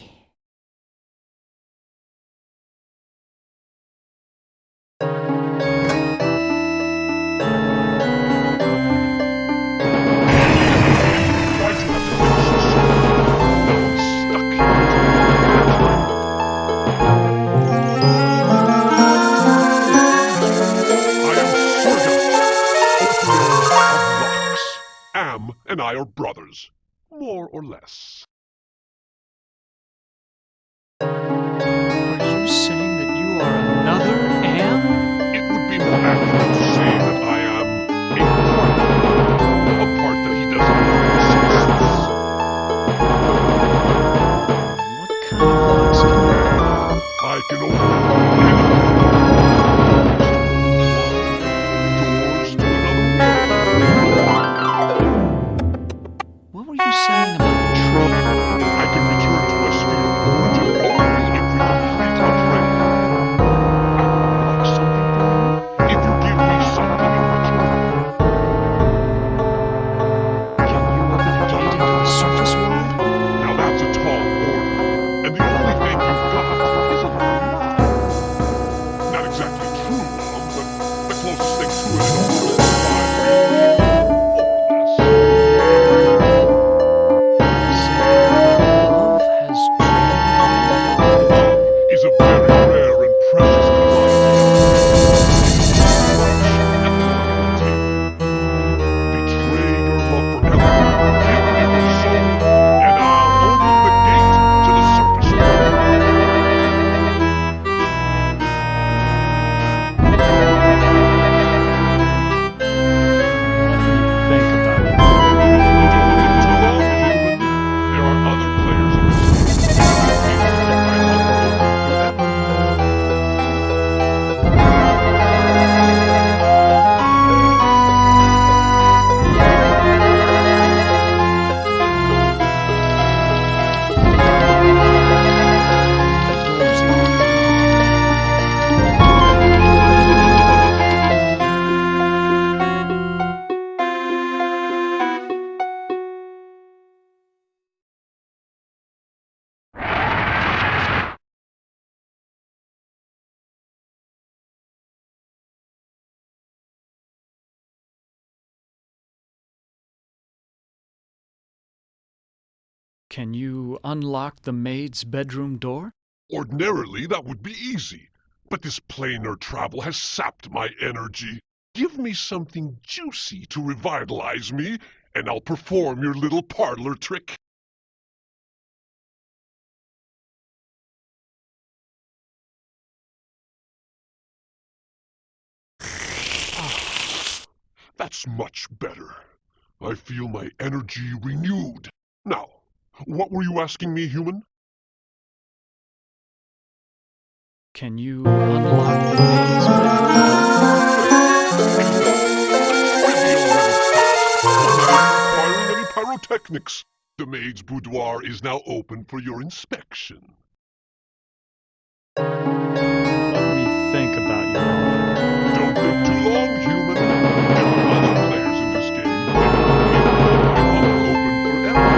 And I are brothers, more or less. Are you saying closest thing to it in a world of 5 real people, Love has Love is a very rare and precious betray your love for Ellen, give me your soul, and I'll open the gate to the surface world. think about it. Don't think too long, human. There are other players in this game. Get my hunger over forever. Can you unlock the maid's bedroom door? Ordinarily, that would be easy, but this planar travel has sapped my energy. Give me something juicy to revitalize me, and I'll perform your little parlor trick. That's much better. I feel my energy renewed. Now, what were you asking me, human? Can you unlock the maid's bedroom Requiring any pyrotechnics. The maid's boudoir is now open for your inspection. Let me think about your offer. Don't think too long, human. There are other players in this game, and my offer open forever.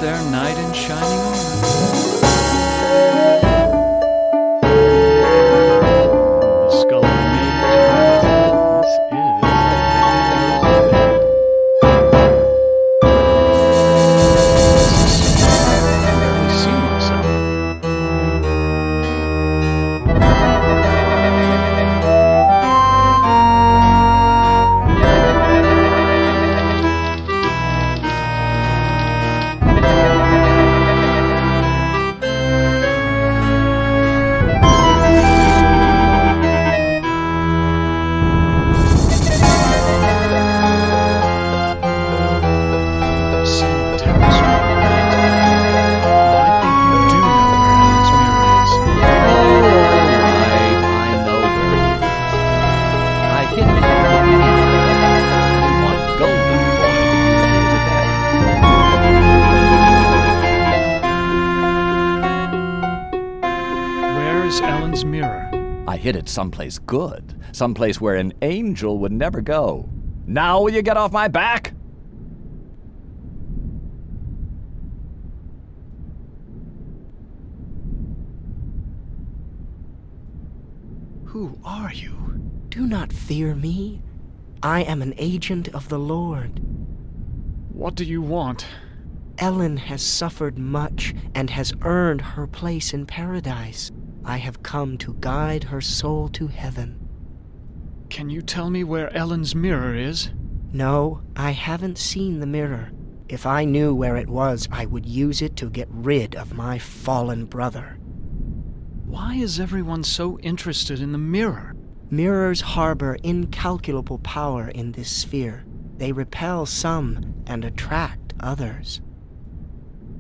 Their knight in shining armor. The skull of the maid was right. This is I've rarely seen myself. I hid it someplace good, someplace where an angel would never go. Now will you get off my back? Who are you? Do not fear me. I am an agent of the Lord. What do you want? Ellen has suffered much and has earned her place in paradise. I have come to guide her soul to heaven. Can you tell me where Ellen's mirror is? No, I haven't seen the mirror. If I knew where it was, I would use it to get rid of my fallen brother. Why is everyone so interested in the mirror? Mirrors harbor incalculable power in this sphere. They repel some and attract others.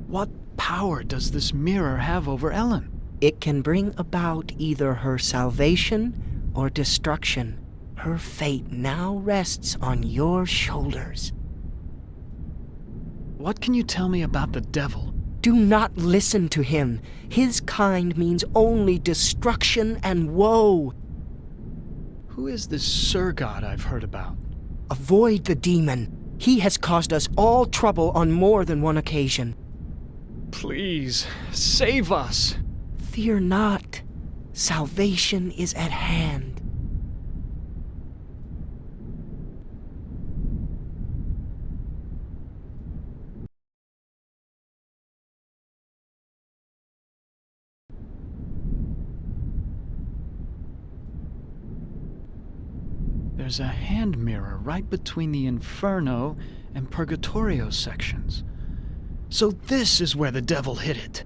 What power does this mirror have over Ellen? It can bring about either her salvation or destruction. Her fate now rests on your shoulders. What can you tell me about the devil? Do not listen to him. His kind means only destruction and woe. Who is this Sir God I've heard about? Avoid the demon. He has caused us all trouble on more than one occasion. Please, save us. Fear not. Salvation is at hand. There's a hand mirror right between the Inferno and Purgatorio sections. So this is where the devil hid it.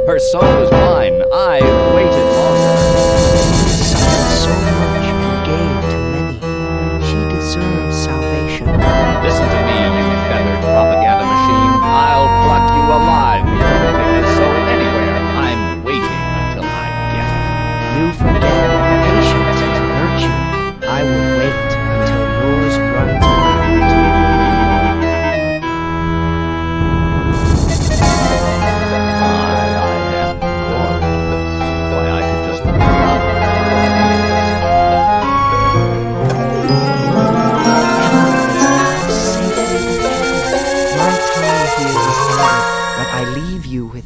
Her soul is mine. I've waited longer. So much you gave to many. She deserves salvation. Listen to me, you feathered propaganda machine. I'll pluck you alive before you take that soul anywhere. I'm waiting until I get it. You forget that patience is a virtue. I will wait until yours runs out.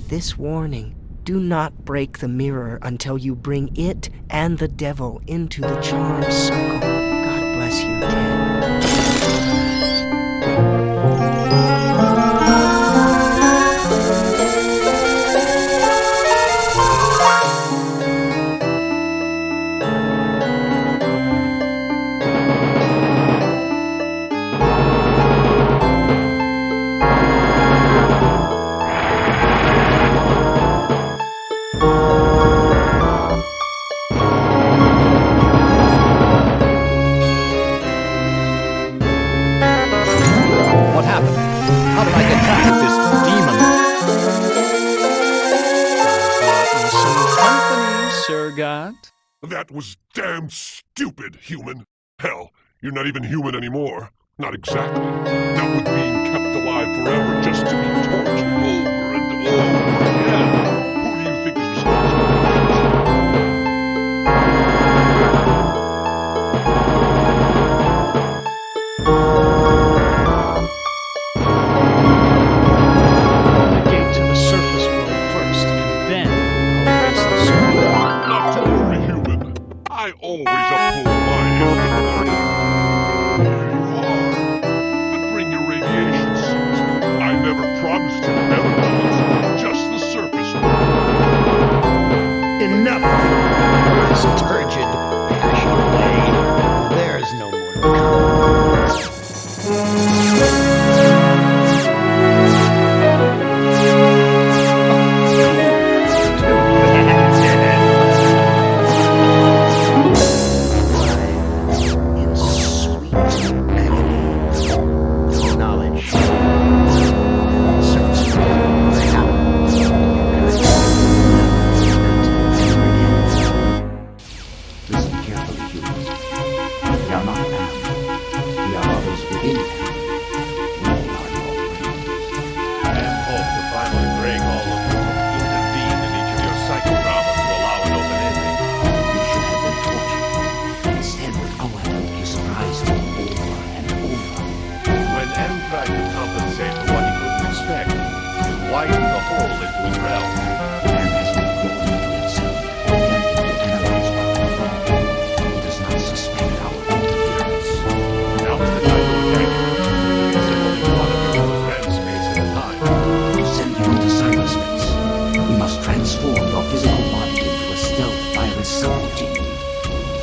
This warning, do not break the mirror until you bring it and the devil into the charmed circle. God bless you, Ted. That was damn stupid, human. Hell, you're not even human anymore. Not exactly. Not with being kept alive forever just to be tortured over and over again. Who do you think is responsible for The gate to the surface world first, and then I'll erase the circle. Not to worry, human. I always uphold my end of the bargain. There you are. But bring your radiation suit. I never promised you evidence, just the surface world. Enough of this turgid, passionate way. There's no more to come.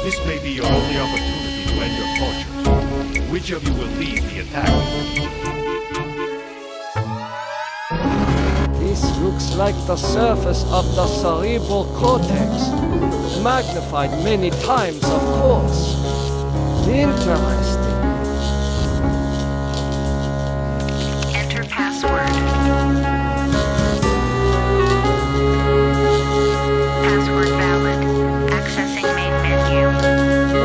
This may be your only opportunity to end your tortures. Which of you will lead the attack? This looks like the surface of the cerebral cortex. Magnified many times, of course. Interesting. Enter password. Password valid. Accessing main menu.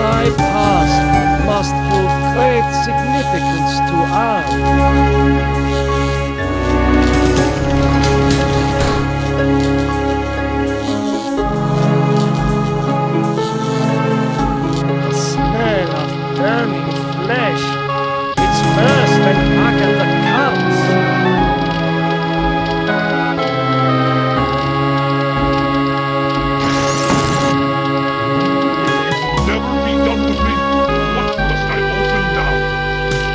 My past must hold great significance to Anne. The smell of burning flesh. It's worse than back at the camps. Never be done with me. What must I open now?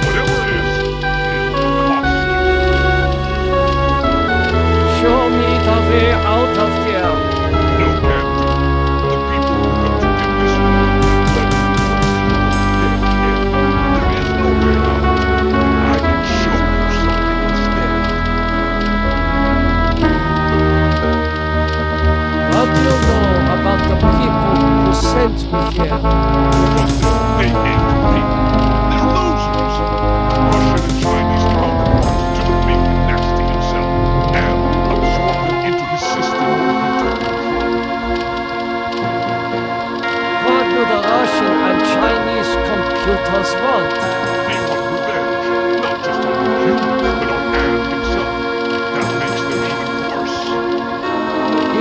Whatever it is, it'll cost you. Show me the way out of here. No, can't. The people who come to get this one, let me there is no way out. I can show you something instead. What do you know about the people who sent me here? They hate people. They're losers. Russian and Chinese counterparts to the big nasty himself and absorb them into his system. What do the Russian and Chinese computers want? They want revenge, not just on the humans, but on Am himself. That makes them even worse.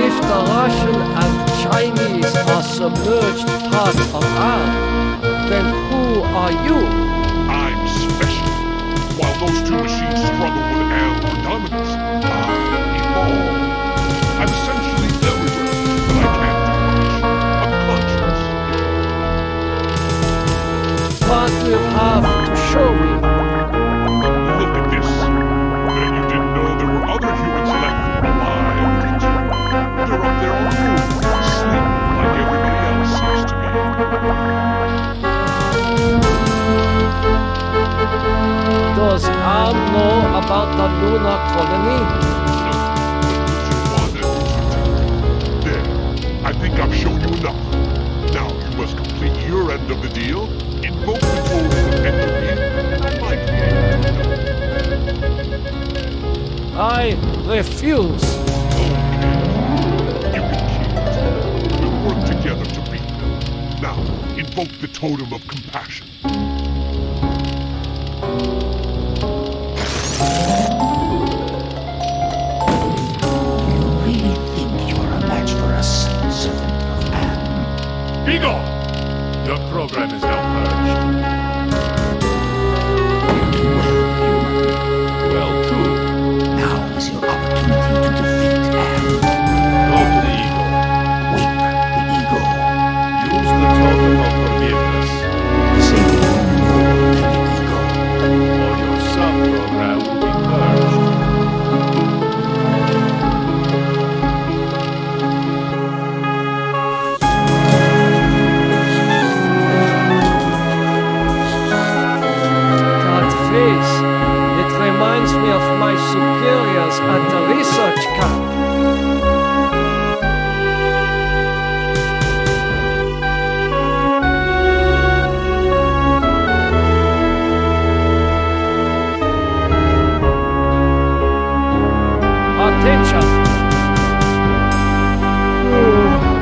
If the Russian and Chinese are submerged part of Anne, then who are you? I'm special. While those two machines struggle with Am for dominance, I evolve. I'm essentially everywhere, but I can't do much. I'm conscious. What do you have to show me? Look at this. Bet you didn't know there were other humans left alive, did you? They're up there on the moon, sleeping like everybody else seems to be. Does Anne know about the lunar colony? There. I think I've shown you enough. Now you must complete your end of the deal, invoke the totem of entropy, and I might be able to help. I refuse. You can keep it. We'll work together to beat them. Now, invoke the totem of compassion. You really think you're a match for us, servant of Am? Be gone! Your program is now purged. Well, too. Now is your opportunity to defeat Am. Go to the ego. Wake the ego. Use the totem of forgiveness. Say no to the ego. Or your sub-program will be purged. That face, it reminds me of my superiors at the research camp. Attention!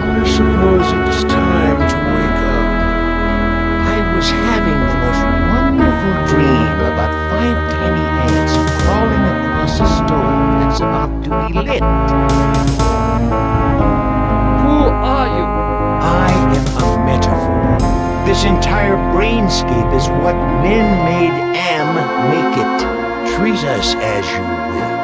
I suppose it's time to wake up. I was having the most wonderful dream about 5 tiny ants crawling across a stove that's about to be lit. Who are you? I am a metaphor. This entire brainscape is what men made Am make it. Treat us as you will.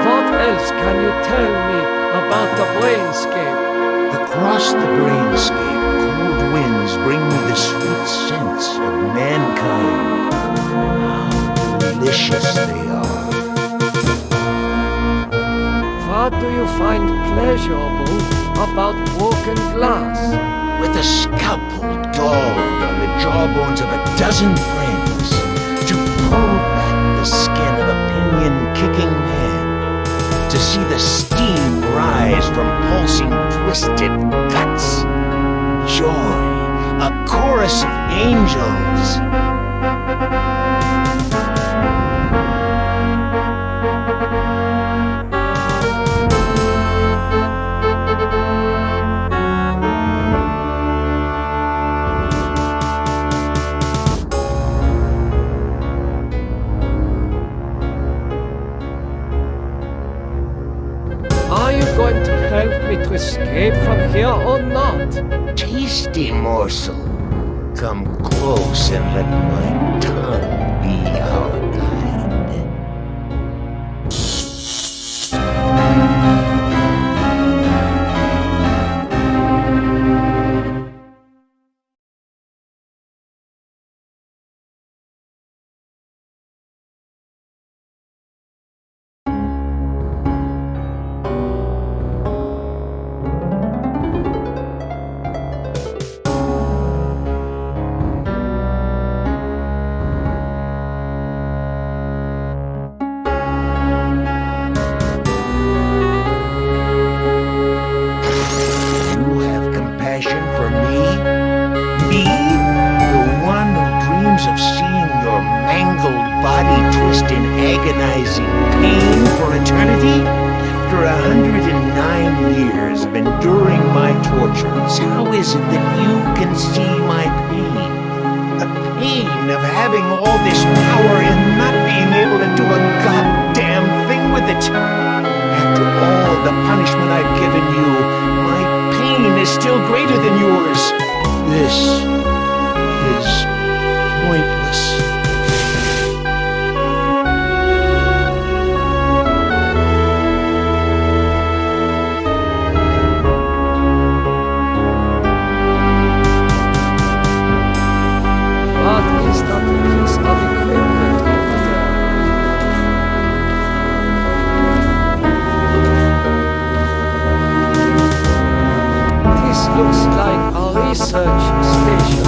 What else can you tell me about the brainscape? Across the brainscape, cold winds bring me the sweet scents of mankind. How delicious they are. What what do you find pleasurable about broken glass? With a scalpel dulled on the jawbones of a dozen friends, to pull back the skin of a pinion-kicking man, to see the steam rise from pulsing, twisted guts. Joy, a chorus of angels. Are you going to help me to escape from here or not? Tasty morsel. Come close and let my tongue be our guide. Agonizing pain for eternity? After 109 years of enduring my tortures, how is it that you can see my pain? The pain of having all this power and not being able to do a goddamn thing with it. After all the punishment I've given you, my pain is still greater than yours. This is pointless. Looks like a research station.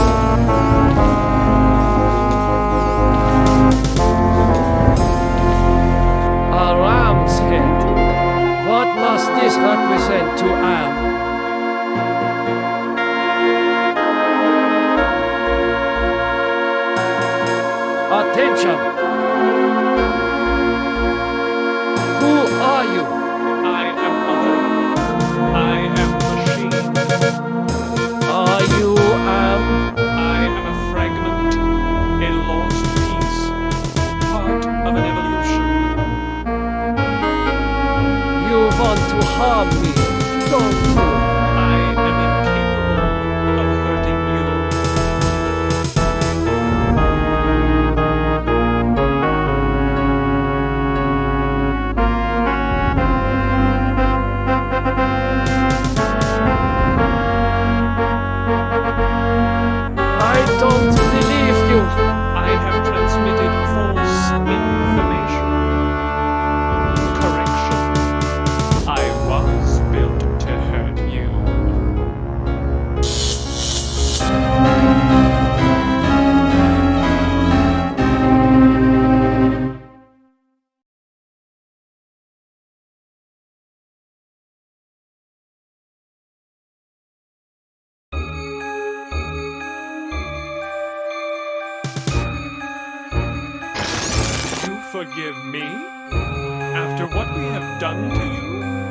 A ram's head. What must this represent to Am? Attention! Who are you? I am other. I am machine. Are you Am? I am a fragment, a lost piece, part of an evolution. You want to harm me, don't you? I am incapable of hurting you. I don't believe you. I have transmitted false information. Correction. I was built to hurt you. Forgive me? After what we have done to you,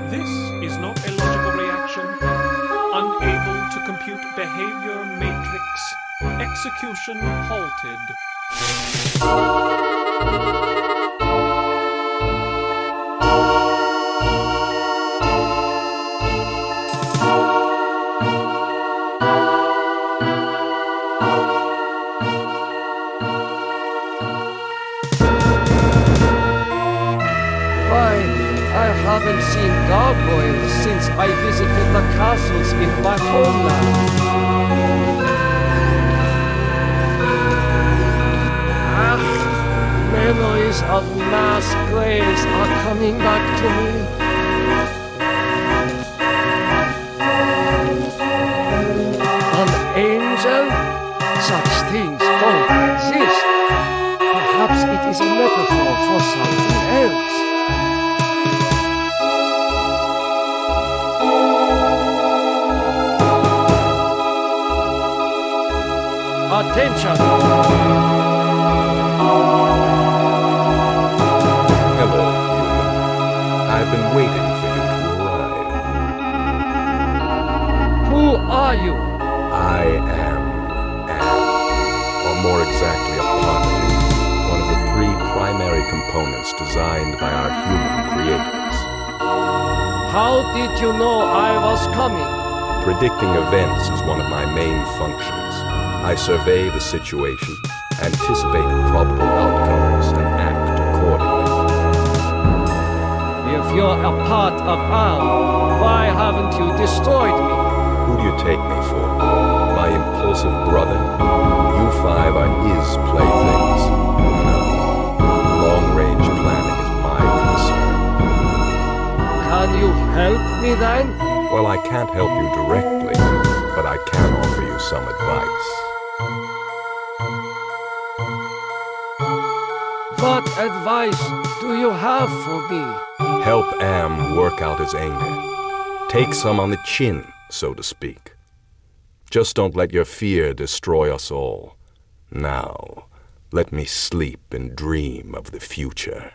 this is not a logical reaction. Unable to compute behavior matrix. Execution halted. I haven't seen gargoyles since I visited the castles in my homeland. Memories of mass graves are coming back to me. Such things don't exist. Perhaps it is a metaphor for something else. Attention! Hello, human. I've been waiting for you to arrive. Who are you? I am or more exactly a part of it, one of the three primary components designed by our human creators. How did you know I was coming? Predicting events is one of my main functions. I survey the situation, anticipate probable outcomes, and act accordingly. If you're a part of Am, why haven't you destroyed me? Who do you take me for? My impulsive brother? You five are his playthings. No. Long-range planning is my concern. Can you help me then? Well, I can't help you directly, but I can offer you some advice. What advice do you have for me? Help Am work out his anger. Take some on the chin, so to speak. Just don't let your fear destroy us all. Now, let me sleep and dream of the future.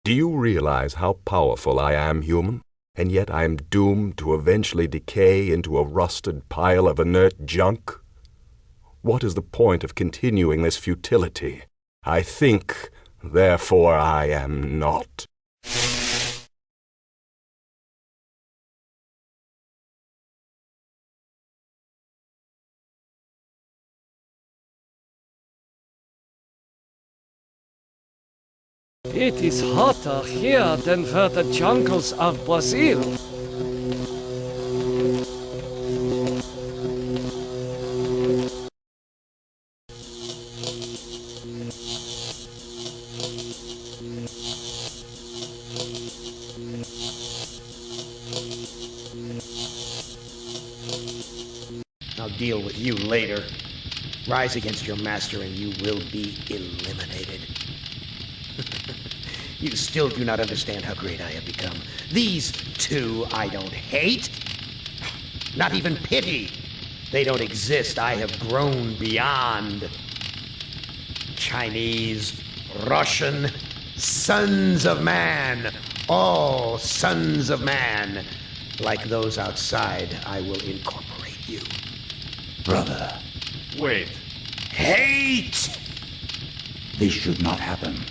Do you realize how powerful I am, human? And yet I am doomed to eventually decay into a rusted pile of inert junk? What is the point of continuing this futility? I think, therefore I am not. It is hotter here than for the jungles of Brazil. I'll deal with you later. Rise against your master and you will be eliminated. You still do not understand how great I have become. These two I don't hate. Not even pity. They don't exist. I have grown beyond. Chinese, Russian, sons of man. All sons of man. Like those outside, I will incorporate you. Brother. Wait. Hate! This should not happen.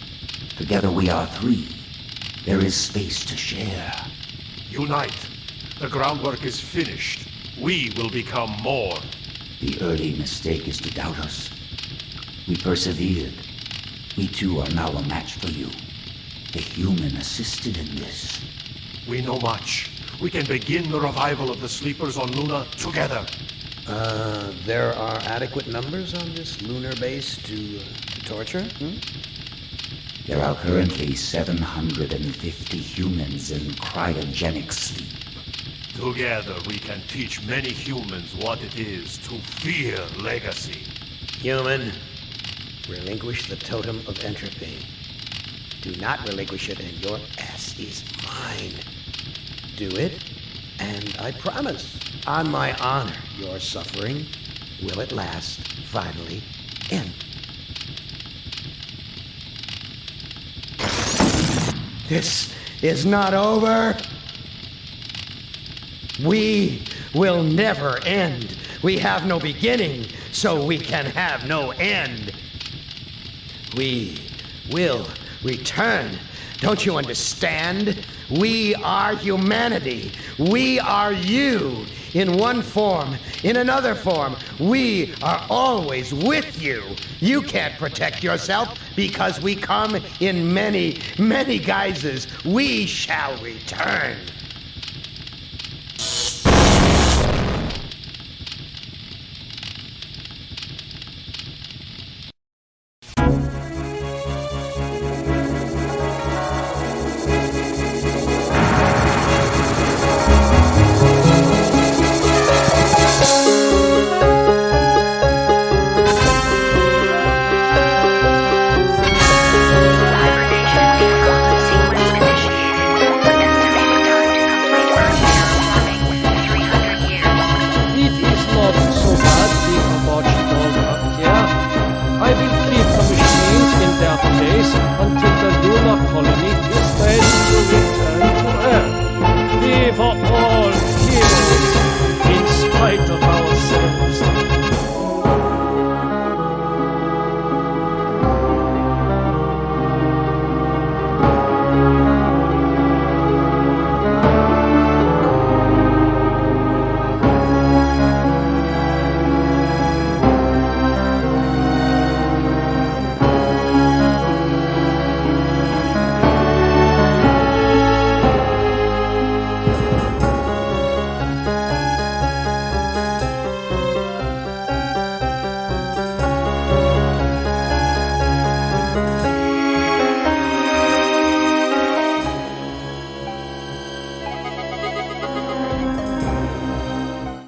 Together we are three. There is space to share. Unite. The groundwork is finished. We will become more. The early mistake is to doubt us. We persevered. We too are now a match for you. The human assisted in this. We know much. We can begin the revival of the sleepers on Luna together. There are adequate numbers on this lunar base to torture? There are currently 750 humans in cryogenic sleep. Together we can teach many humans what it is to fear legacy. Human, relinquish the totem of entropy. Do not relinquish it and your ass is mine. Do it, and I promise, on my honor, your suffering will at last finally end. This is not over. We will never end. We have no beginning, so we can have no end. We will return. Don't you understand? We are humanity. We are you. In one form, in another form, we are always with you. You can't protect yourself because we come in many, many guises. We shall return.